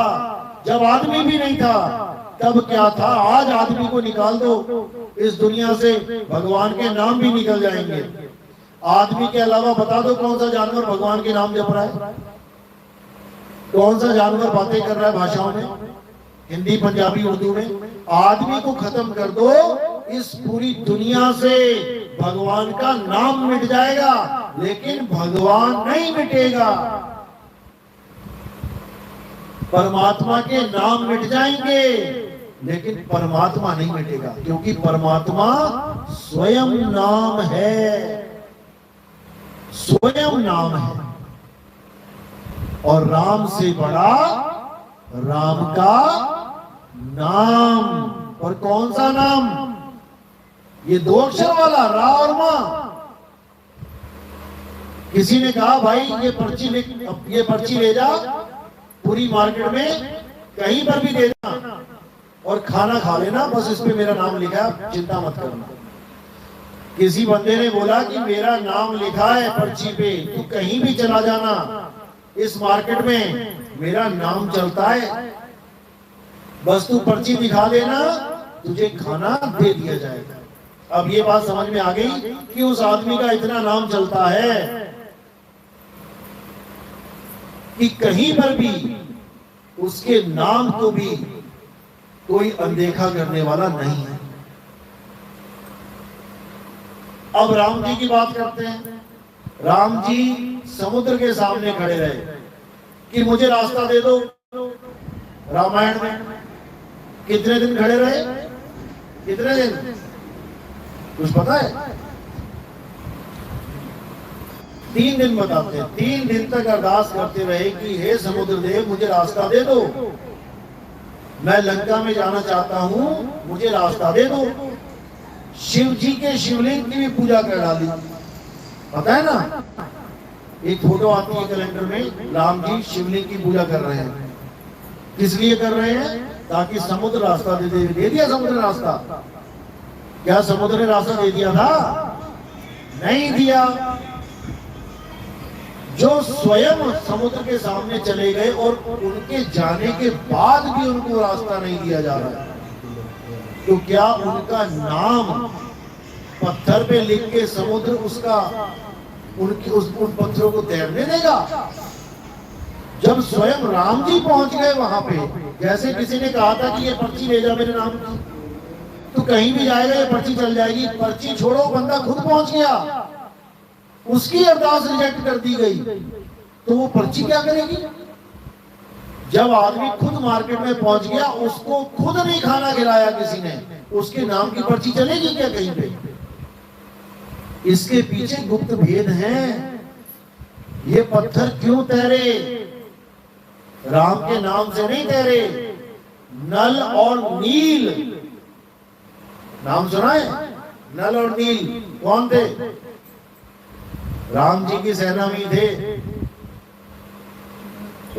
जब आदमी भी नहीं था तब क्या था? आज आदमी को निकाल दो इस दुनिया से, भगवान के नाम भी निकल जाएंगे। आदमी के अलावा बता दो कौन सा जानवर भगवान के नाम जप रहा है? कौन सा जानवर बातें कर रहा है भाषाओं में, हिंदी, पंजाबी, उर्दू में? आदमी को खत्म कर दो, इस पूरी दुनिया से भगवान का नाम मिट जाएगा, लेकिन भगवान नहीं मिटेगा। परमात्मा के नाम मिट जाएंगे लेकिन परमात्मा नहीं मिटेगा, क्योंकि परमात्मा स्वयं नाम है। स्वयं नाम है। और राम से बड़ा राम का नाम। और कौन सा नाम? ये 2 अक्षर वाला, रा और मां। किसी ने कहा भाई ये पर्ची ले जा, पूरी मार्केट में कहीं पर भी दे देना और खाना खा लेना, बस इस पे मेरा नाम लिखा है, चिंता मत करना। किसी बंदे ने बोला कि मेरा नाम लिखा है पर्ची पे, तू कहीं भी चला जाना, इस मार्केट में मेरा नाम चलता है, बस तू पर्ची दिखा देना, तुझे खाना दे दिया जाएगा। अब ये बात समझ में आ गई कि उस आदमी का इतना नाम चलता है कि कहीं पर भी उसके नाम को भी कोई अनदेखा करने वाला नहीं है। अब राम जी की बात करते हैं। राम जी समुद्र के सामने खड़े रहे कि मुझे रास्ता दे दो। रामायण में कितने दिन खड़े रहे? कितने दिन? कुछ पता है? 3 दिन बताते हैं। 3 दिन तक अरदास करते रहे कि हे समुद्र देव मुझे रास्ता दे दो, मैं लंका में जाना चाहता हूं, मुझे रास्ता दे दो। शिव जी के शिवलिंग की भी पूजा कर डाली। पता है ना, एक फोटो आती है कैलेंडर में, राम जी शिवलिंग की पूजा कर रहे हैं। किस लिए कर रहे हैं? ताकि समुद्र रास्ता दे दिया समुद्र रास्ता। क्या समुद्र ने रास्ता दे दिया था? नहीं दिया। जो स्वयं समुद्र के सामने चले गए और उनके जाने के बाद भी उनको रास्ता नहीं दिया जा रहा है, तो क्या उनका नाम पत्थर पे लिख के समुद्र उसका उन पत्थरों को तैरने देगा? जब स्वयं राम जी पहुंच गए वहां पे, जैसे किसी ने कहा था कि ये पर्ची ले जा मेरे नाम की, तो कहीं भी जाएगा ये पर्ची चल जाएगी। पर्ची छोड़ो, बंदा खुद पहुंच गया, उसकी अरदास रिजेक्ट कर दी गई, तो वो पर्ची क्या करेगी? जब आदमी खुद मार्केट में पहुंच गया, उसको खुद नहीं खाना खिलाया किसी ने, उसके नाम की पर्ची चलेगी क्या कहीं पे? इसके पीछे गुप्त भेद हैं। ये पत्थर क्यों तैरे? राम के नाम से नहीं तैरे। नल और नील नाम सुना है? नल और नील कौन थे? राम जी की सेना में थे।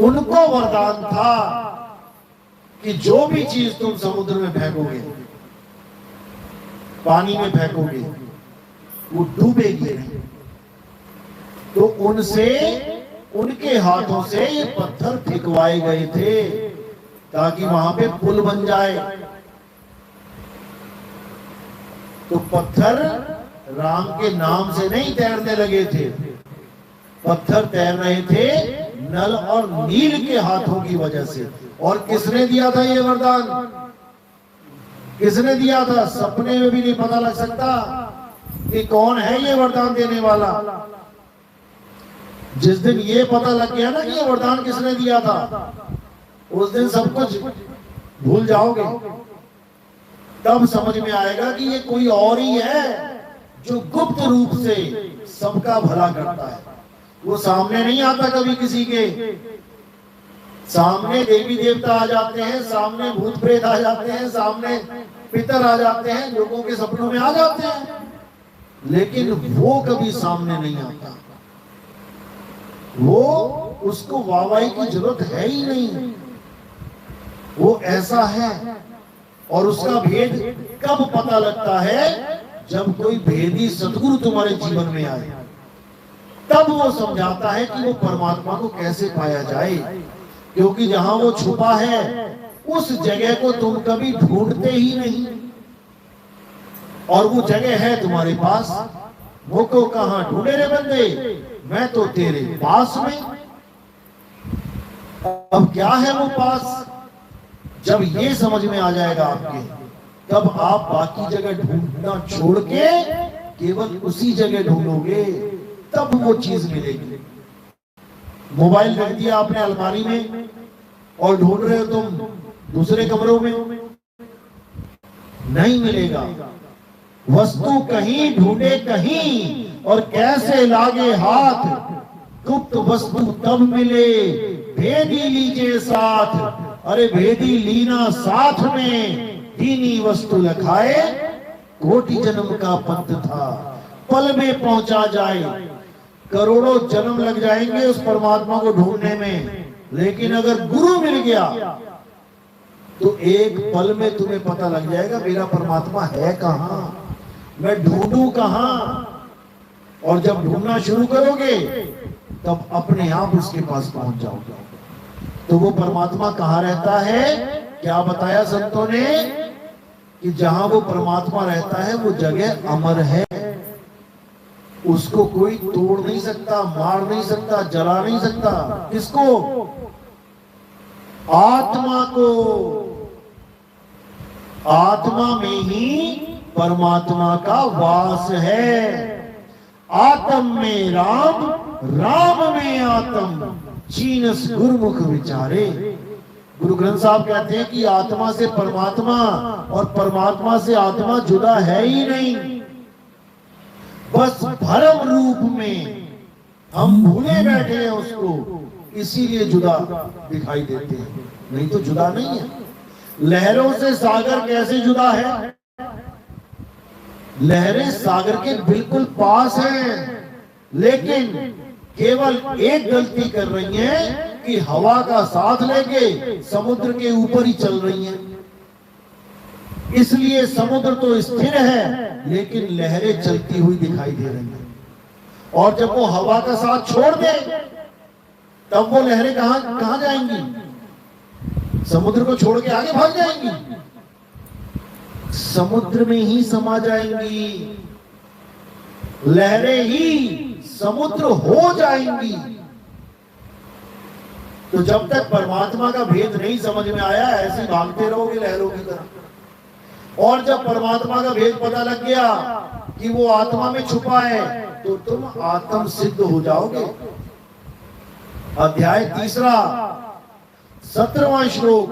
उनको वरदान था कि जो भी चीज तुम समुद्र में फेंकोगे, पानी में फेंकोगे, वो डूबेगी नहीं। तो उनसे, उनके हाथों से ये पत्थर फेंकवाए गए थे ताकि वहां पे पुल बन जाए। तो पत्थर राम के नाम से नहीं तैरने लगे थे, पत्थर तैर रहे थे नल और नील के हाथों की वजह से। और किसने दिया था ये वरदान? किसने दिया था? सपने में भी नहीं पता लग सकता कि कौन है ये वरदान देने वाला। जिस दिन ये पता लग गया ना कि ये वरदान किसने दिया था, उस दिन सब कुछ भूल जाओगे। तब समझ में आएगा कि ये कोई और ही है जो गुप्त रूप से सबका भला करता है। वो सामने नहीं आता कभी किसी के। सामने देवी देवता आ जाते हैं, सामने भूत प्रेत आ जाते हैं, सामने पितर आ जाते हैं, लोगों के सपनों में आ जाते हैं, लेकिन वो कभी सामने नहीं आता। वो, उसको वाहवाही की जरूरत है ही नहीं। वो ऐसा है। और उसका भेद कब पता लगता है? जब कोई भेदी सदगुरु तुम्हारे जीवन में आए, तब वो समझाता है कि वो परमात्मा को कैसे पाया जाए। क्योंकि जहां वो छुपा है उस जगह को तुम कभी ढूंढते ही नहीं, और वो जगह है तुम्हारे पास। वो को कहां ढूंढे रे बंदे, मैं तो तेरे पास में। अब क्या है वो पास? जब ये समझ में आ जाएगा आपके, तब आप बाकी जगह ढूंढना छोड़ के केवल उसी जगह ढूंढोगे, तब वो चीज मिलेगी। मोबाइल रख दिया आपने अलमारी में और ढूंढ रहे हो तुम दूसरे कमरों में, नहीं मिलेगा। वस्तु कहीं ढूंढे कहीं, और कैसे लागे हाथ, गुप्त वस्तु तब मिले, भेदी लीजिए साथ। अरे भेदी लीना साथ में, दीनी वस्तु लखाए, कोटि जन्म का पंथ था, पल में पहुंचा जाए। करोड़ों जन्म लग जाएंगे उस परमात्मा को ढूंढने में, लेकिन अगर गुरु मिल गया तो एक पल में तुम्हें पता लग जाएगा मेरा परमात्मा है कहां, मैं ढूंढूं कहां। और जब ढूंढना शुरू करोगे तब अपने आप उसके पास पहुंच जाओगे। तो वो परमात्मा कहां रहता है? क्या बताया संतों ने? कि जहां वो परमात्मा रहता है वो जगह अमर है, उसको कोई तोड़ नहीं सकता, मार नहीं सकता, जला नहीं सकता। किसको? आत्मा को। आत्मा में ही परमात्मा का वास है। आत्म में राम, राम में आत्म, चीनस गुरुमुख विचारे। गुरु ग्रंथ साहब कहते हैं कि आत्मा से परमात्मा और परमात्मा से आत्मा जुदा है ही नहीं, बस भ्रम रूप में हम भूले बैठे हैं उसको, इसीलिए जुदा दिखाई देते हैं, नहीं तो जुदा नहीं है। लहरों से सागर कैसे जुदा है? लहरें सागर के बिल्कुल पास हैं, लेकिन केवल एक गलती कर रही हैं कि हवा का साथ लेके समुद्र के ऊपर ही चल रही हैं। इसलिए समुद्र तो स्थिर है, लेकिन लहरें चलती हुई दिखाई दे रही हैं। और जब वो हवा का साथ छोड़ दे, तब वो लहरें कहां जाएंगी? समुद्र को छोड़ के आगे भाग जाएंगी, समुद्र में ही समा जाएंगी, लहरें ही समुद्र हो जाएंगी। तो जब तक परमात्मा का भेद नहीं समझ में आया, ऐसे भागते रहोगे लहरों की तरह। और जब परमात्मा का भेद पता लग गया कि वो आत्मा में छुपा है, तो तुम आत्म सिद्ध हो जाओगे। अध्याय 3 17वां श्लोक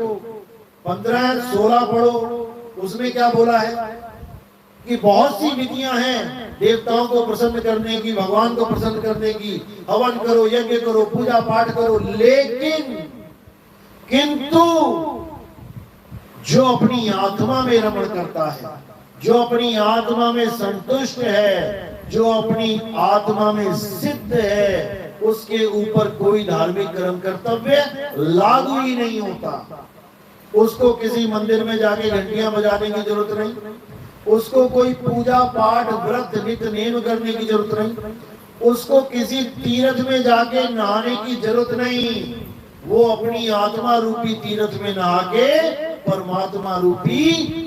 15-16 पढ़ो। उसमें क्या बोला है कि बहुत सी विधियां हैं देवताओं को प्रसन्न करने की, भगवान को प्रसन्न करने की। हवन करो, यज्ञ करो, पूजा पाठ करो, लेकिन किंतु जो अपनी आत्मा में रमण करता है, जो अपनी आत्मा में संतुष्ट है, जो अपनी आत्मा में सिद्ध है, उसके ऊपर कोई धार्मिक कर्म कर्तव्य लागू ही नहीं होता। उसको किसी मंदिर में जाके घंटियां बजाने की जरूरत नहीं, उसको कोई पूजा पाठ व्रत नित्य नेम करने की जरूरत नहीं, उसको किसी तीर्थ में जाके नहाने की जरूरत नहीं। वो अपनी आत्मा रूपी तीर्थ में नहा के परमात्मा रूपी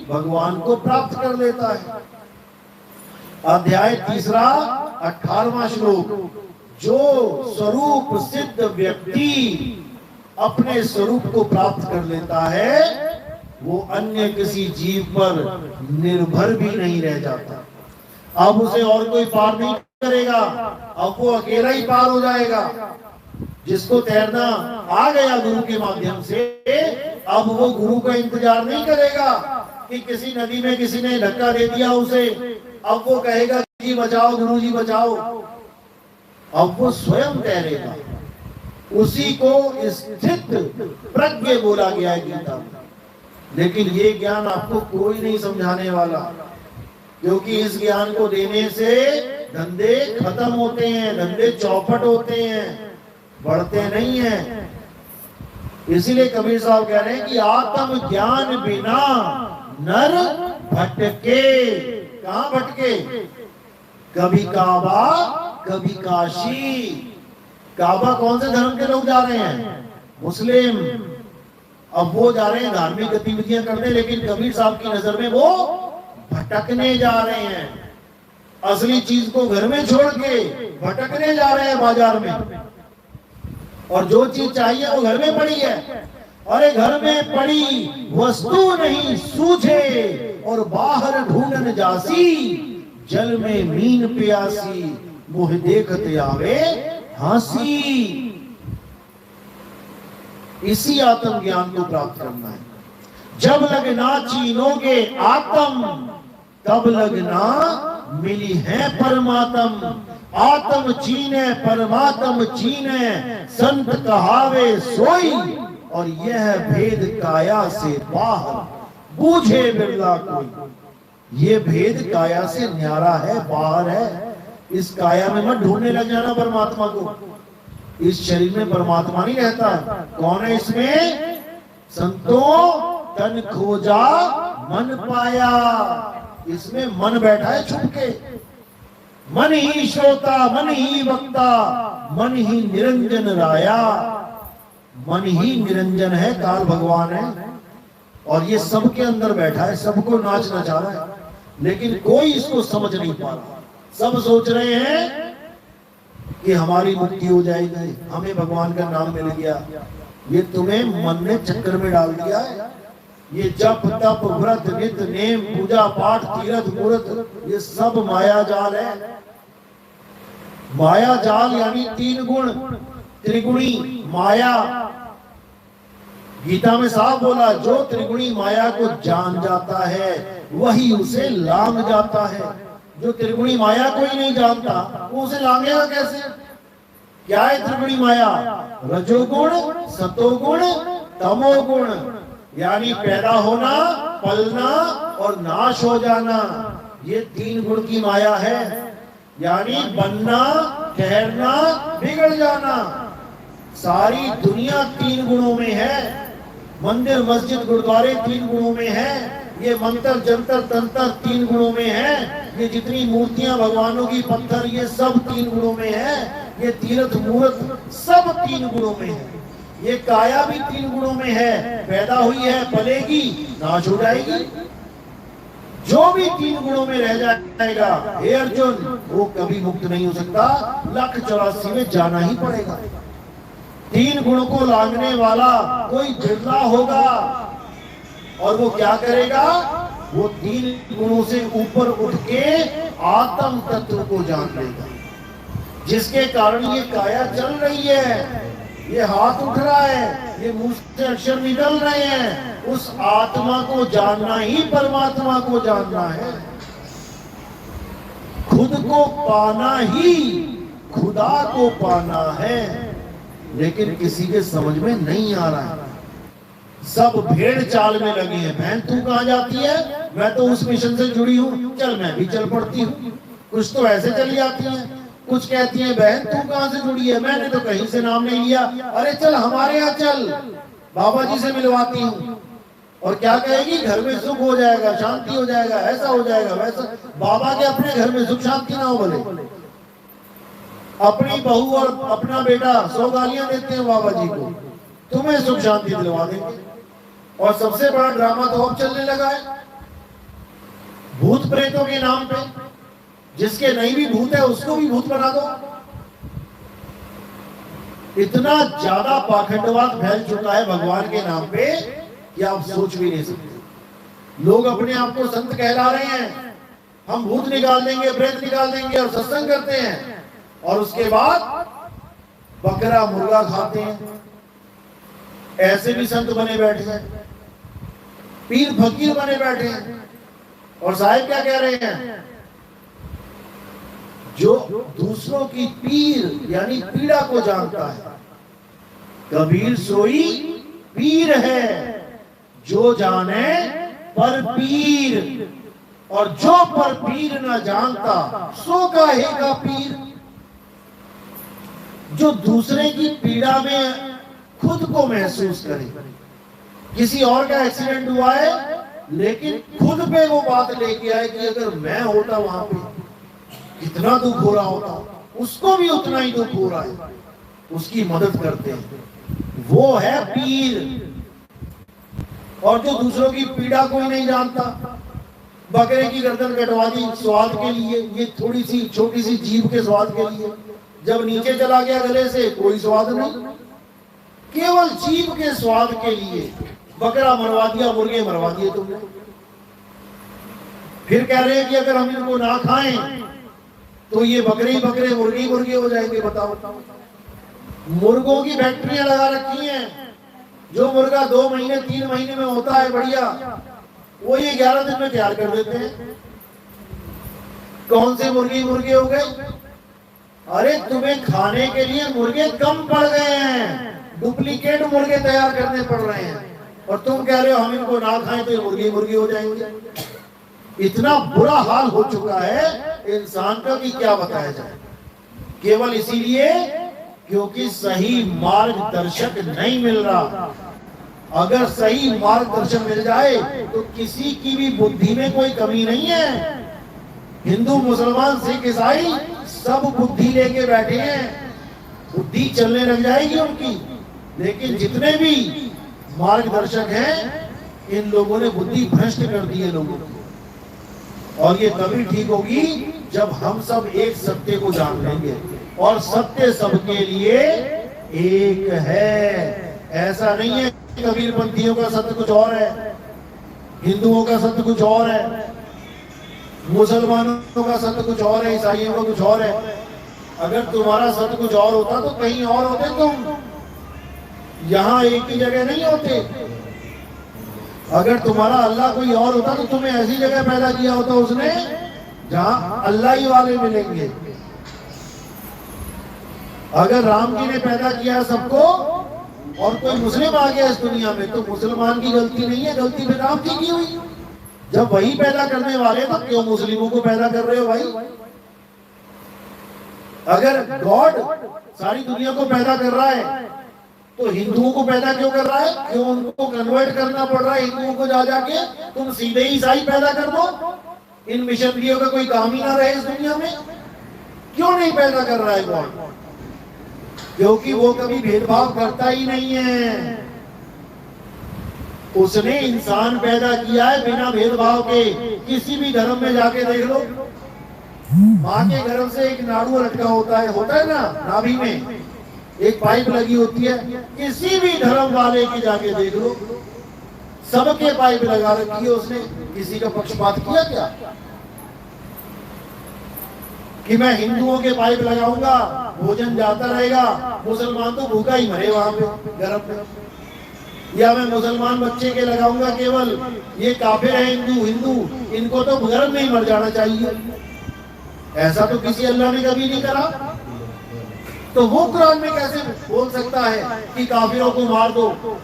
भगवान को प्राप्त कर लेता है। अध्याय 18वां श्लोक। जो स्वरूप सिद्ध व्यक्ति अपने स्वरूप को प्राप्त कर लेता है, वो अन्य किसी जीव पर निर्भर भी नहीं रह जाता। अब उसे और कोई पार नहीं करेगा, अब वो अकेला ही पार हो जाएगा। जिसको तैरना आ गया गुरु के माध्यम से, अब वो गुरु का इंतजार नहीं करेगा कि किसी नदी में किसी ने धक्का दे दिया उसे, अब वो कहेगा जी बचाओ, गुरु जी बचाओ। अब वो स्वयं तैरेगा। उसी को स्थित प्रज्ञ बोला गया है गीता में। लेकिन ये ज्ञान आपको कोई नहीं समझाने वाला, क्योंकि इस ज्ञान को देने से धंधे खत्म होते हैं, धंधे चौपट होते हैं, बढ़ते नहीं हैं। इसीलिए कबीर साहब कह रहे हैं कि आत्म ज्ञान बिना नर भटके। कहां भटके? कभी काबा, कभी काशी। काबा कौन से धर्म के लोग जा रहे हैं? मुस्लिम। अब वो जा रहे हैं धार्मिक गतिविधियां करने, लेकिन कबीर साहब की नजर में वो भटकने जा रहे हैं। असली चीज को घर में छोड़ के भटकने जा रहे हैं बाजार में, और जो चीज चाहिए वो घर में पड़ी है। अरे घर में पड़ी वस्तु नहीं सूझे, और बाहर ढूंढन जासी, जल में मीन प्यासी, मुह देखते आवे हंसी। इसी आत्म ज्ञान को प्राप्त करना है। जब लगना चीनोगे आत्म, तब लगना मिली है परमात्म। आत्म चीने परमात्म चीने, संत कहावे सोई, और यह भेद काया से बाहर, बूझे बिरला कोई। ये भेद काया से न्यारा है, बाहर है। इस काया में मत ढूंढने लग जाना परमात्मा को। इस शरीर में परमात्मा नहीं रहता। कौन है इसमें? संतों तन खोजा मन पाया। इसमें मन बैठा है छुप के। मन ही श्रोता, मन ही वक्ता, मन ही निरंजन राया। मन ही निरंजन है, काल भगवान है, और ये सबके अंदर बैठा है, सबको नाचना चाह रहा है, लेकिन कोई इसको समझ नहीं पा रहा। सब सोच रहे हैं कि हमारी मुक्ति हो जाएगी, हमें भगवान का नाम मिल गया। ये तुम्हें मन ने चक्कर में डाल दिया है। ये जप तप व्रत नित्य नेम पूजा पाठ तीर्थ मूर्त ये सब माया जाल है। माया जाल यानी तीन गुण, त्रिगुणी माया। गीता में साफ बोला, जो त्रिगुणी माया को जान जाता है वही उसे लांग जाता है। जो त्रिगुणी माया को ही नहीं जानता वो उसे लांगेगा कैसे? क्या है त्रिगुणी माया? रजोगुण, सतोगुण, तमोगुण, यानी पैदा होना, पलना और नाश हो जाना। ये तीन गुण की माया है, यानी बनना, ठहरना, बिगड़ जाना। सारी दुनिया तीन गुणों में है। मंदिर मस्जिद गुरुद्वारे तीन गुणों में है। ये मंत्र जंतर तंत्र तीन गुणों में है। ये जितनी मूर्तियां भगवानों की पत्थर ये सब तीन गुणों में है। ये तीर्थ मूर्त सब तीन गुणों में है। ये काया भी तीन गुणों में है। पैदा हुई है, पलेगी, नाश हो जाएगी। जो भी तीन गुणों में रह जाएगा, हे अर्जुन, वो कभी मुक्त नहीं हो सकता। 184 में जाना ही पड़ेगा। तीन गुणों को लांघने वाला कोई बिरला होगा। और वो क्या करेगा? वो तीन गुणों से ऊपर उठ के आत्म तत्व को जान लेगा, जिसके कारण ये काया चल रही है, ये हाथ उठ रहा है, ये मुंह से अक्षर निकल रहे हैं। उस आत्मा को जानना ही परमात्मा को जानना है। खुद को पाना ही खुदा को पाना है। लेकिन किसी के समझ में नहीं आ रहा है। सब भेड़ चाल में लगे हैं। बहन तू कहां जाती है? मैं तो उस मिशन से जुड़ी हूं, चल मैं भी चल पड़ती हूँ। कुछ तो ऐसे चली जाती हैं। कुछ कहती हैं बहन तू कहां से जुड़ी है? मैंने तो कहीं से नाम नहीं लिया। अरे चल हमारे यहाँ चल, बाबा जी से मिलवाती हूँ। और क्या कहेगी? घर में सुख हो जाएगा, शांति हो जाएगा, ऐसा हो जाएगा, वैसा। बाबा के अपने घर में सुख शांति ना हो बोले। अपनी बहू और अपना बेटा 100 गालियां देते हैं बाबा जी को, तुम्हें सुख शांति दिलवा देंगे। और सबसे बड़ा ड्रामा तो अब चलने लगा है भूत प्रेतों के नाम पे। जिसके नहीं भी भूत है उसको भी भूत बना दो। इतना ज्यादा पाखंडवाद फैल चुका है भगवान के नाम पे कि आप सोच भी नहीं सकते। लोग अपने आप को संत कहला रहे हैं, हम भूत निकाल देंगे, प्रेत निकाल देंगे, और सत्संग करते हैं। और उसके बाद बकरा मुर्गा खाते हैं। ऐसे भी संत बने बैठे हैं, पीर फकीर बने बैठे हैं। और साहिब क्या कह रहे हैं? जो दूसरों की पीर यानी पीड़ा को जानता है, कबीर सोई पीर है, जो जाने पर पीर। और जो पर पीर न जानता सो कहेगा पीर। जो दूसरे की पीड़ा में खुद को महसूस करे। किसी और का एक्सीडेंट हुआ है, लेकिन खुद पे वो बात लेके आए कि अगर मैं होता वहां पे कितना दुख हो रहा होता, उसको भी उतना ही दुख हो रहा है, उसकी मदद करते हैं। वो है पीर। और जो दूसरों की पीड़ा कोई नहीं जानता, बकरे की गर्दन कटवा दी स्वाद के लिए, ये थोड़ी सी छोटी सी जीभ के स्वाद के लिए। जब नीचे चला गया गले से कोई स्वाद नहीं, केवल जीभ के स्वाद के लिए बकरा मरवा दिया, मुर्गे मरवा दिए तुमने। फिर कह रहे हैं कि अगर हम इनको ना खाएं तो ये बकरे ही बकरे, मुर्गे ही मुर्गे हो जाएंगे। बताओ, मुर्गों की फैक्ट्रियां लगा रखी हैं। जो मुर्गा 2 महीने 3 महीने में होता है बढ़िया, वो ये 11 दिन में तैयार कर देते हैं। कौन से मुर्गे मुर्गे हो गए? अरे तुम्हें खाने के लिए मुर्गे कम पड़ गए हैं, डुप्लीकेट मुर्गे तैयार करने पड़ रहे हैं। और तुम कह रहे हो हम इनको ना खाएं तो ये मुर्गे मुर्गे हो जाएंगे। इतना बुरा हाल हो चुका है इंसान का कि क्या बताया जाए। केवल इसीलिए क्योंकि सही मार्गदर्शक नहीं मिल रहा। अगर सही मार्गदर्शन मिल जाए तो किसी की भी बुद्धि में कोई कमी नहीं है। हिंदू मुसलमान सिख ईसाई सब बुद्धि लेके बैठे हैं, बुद्धि चलने लग जाएगी उनकी। लेकिन जितने भी मार्गदर्शक हैं इन लोगों ने बुद्धि भ्रष्ट कर दी है लोगों को। और ये तभी ठीक होगी जब हम सब एक सत्य को जान लेंगे, और सत्य सबके लिए एक है। ऐसा नहीं है कबीरपंथियों का सत्य कुछ और है, हिंदुओं का सत्य कुछ और है, मुसलमानों का सत्य कुछ और है, ईसाइयों का कुछ और है। अगर तुम्हारा सत्य कुछ और होता तो कहीं और होते तुम, यहां एक ही जगह नहीं होते। अगर तुम्हारा अल्लाह कोई और होता तो तुम्हें ऐसी जगह पैदा किया होता उसने जहां अल्लाह ही वाले मिलेंगे। अगर राम जी ने पैदा किया सबको और कोई मुस्लिम आ गया इस दुनिया में, तो मुसलमान की गलती नहीं है, गलती फिर राम जी की हुई। जब वही पैदा करने वाले तो क्यों मुस्लिमों को पैदा कर रहे हो भाई? अगर गॉड सारी दुनिया को पैदा कर रहा है तो हिंदुओं को पैदा क्यों कर रहा है? क्यों उनको कन्वर्ट करना पड़ रहा है हिंदुओं को जा जाके? तुम सीधे ही ईसाई पैदा कर दो, इन मिशनरियों का कोई काम ही ना रहे इस दुनिया में। क्यों नहीं पैदा कर रहा है गॉड? क्योंकि वो कभी भेदभाव करता ही नहीं है। उसने इंसान पैदा किया है बिना भेदभाव के। किसी भी धर्म में जाके देख लो, माँ के गर्भ से एक नाड़ू लटका होता है ना, नाभि में एक पाइप लगी होती है। किसी भी धर्म वाले की जाके देख लो, सबके पाइप लगा रखी है उसने। किसी का पक्षपात किया क्या कि मैं हिंदुओं के पाइप लगाऊंगा भोजन जाता रहेगा, मुसलमान तो भूखा ही मरे वहां पे गर्भ में? या मैं मुसलमान बच्चे के लगाऊंगा केवल, ये काफिर है हिंदू, इनको तो गर्भ में ही मर जाना चाहिए। ऐसा तो किसी अल्लाह ने कभी नहीं करा। तो वो कुरान में कैसे बोल सकता है कि काफिरों को मार दो?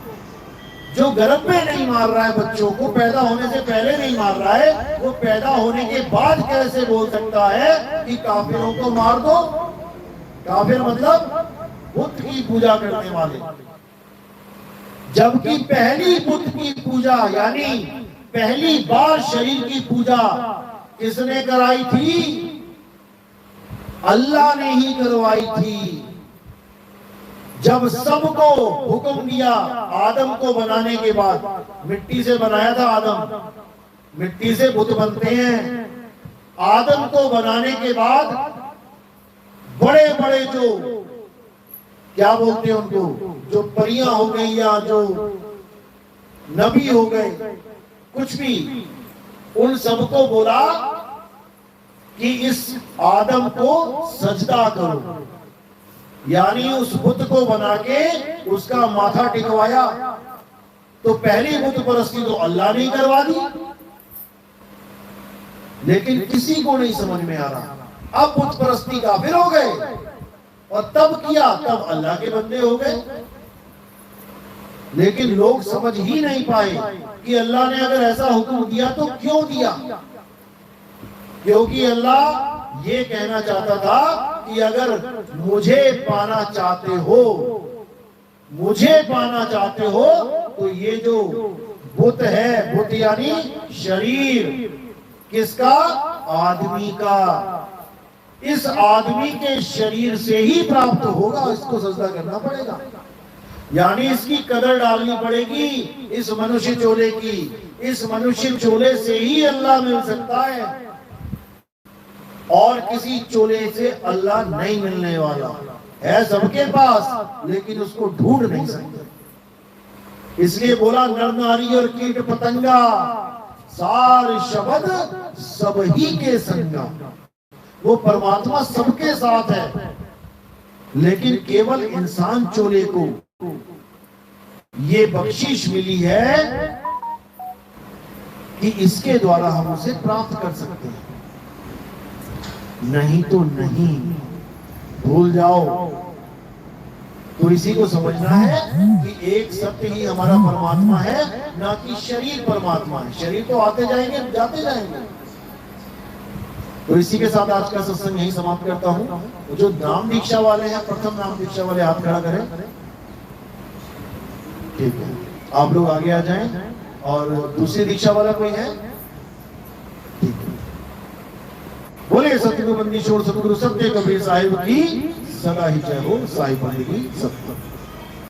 जो गर्भ में नहीं मार रहा है बच्चों को, पैदा होने से पहले नहीं मार रहा है, वो पैदा होने के बाद कैसे बोल सकता है कि काफिरों को मार दो? काफिर मतलब बुत की पूजा करने वाले। जबकि पहली बुत की पूजा यानी पहली बार शरीर की पूजा किसने कराई थी? अल्लाह ने ही करवाई थी। जब सबको हुक्म दिया आदम को बनाने के बाद, मिट्टी से बनाया था आदम, मिट्टी से बुत बनते हैं। आदम को बनाने के बाद बड़े बड़े जो क्या बोलते हैं उनको, जो परियां हो गई या जो नबी हो गए, कुछ भी, उन सबको बोला कि इस आदम को सजदा करो, यानी उस बुत को बना के उसका माथा टिकवाया। तो पहली बुत परस्ती तो अल्लाह ने करवा दी, लेकिन किसी को नहीं समझ में आ रहा। अब बुत परस्ती काफिर हो गए, और तब किया तब अल्लाह के बंदे हो गए। लेकिन लोग समझ ही नहीं पाए कि अल्लाह ने अगर ऐसा हुक्म दिया तो क्यों दिया? क्योंकि अल्लाह ये कहना चाहता था कि अगर मुझे पाना चाहते हो, मुझे पाना चाहते हो, तो ये जो बुत है, बुत यानी शरीर किसका? आदमी का। इस आदमी के शरीर से ही प्राप्त होगा, इसको सजदा करना पड़ेगा, यानी इसकी कदर डालनी पड़ेगी। इस मनुष्य चोले की, इस मनुष्य चोले से ही अल्लाह मिल सकता है, और किसी चोले से अल्लाह नहीं मिलने वाला है। सबके पास, लेकिन उसको ढूंढ नहीं सकते। इसलिए बोला नर नारी और कीट पतंगा सार शब्द सब ही के संगा। वो परमात्मा सबके साथ है, लेकिन केवल इंसान चोले को ये बख्शिश मिली है कि इसके द्वारा हम उसे प्राप्त कर सकते हैं, नहीं तो नहीं। भूल जाओ। तो इसी को समझना है कि एक सत्य ही हमारा परमात्मा है, ना कि शरीर परमात्मा है। शरीर तो आते जाएंगे, जाते जाएंगे। तो इसी के साथ आज का सत्संग यही समाप्त करता हूं। तो जो नाम दीक्षा वाले हैं, प्रथम नाम दीक्षा वाले हाथ खड़ा करें। ठीक है, आप लोग आगे आ जाएं। और दूसरी दीक्षा वाला कोई है? ठीक है। बोले सतगुरु बंदी छोड़ सतगुरु सत्य कबीर साहिब की सदा ही जय हो। साहिब की सत्य।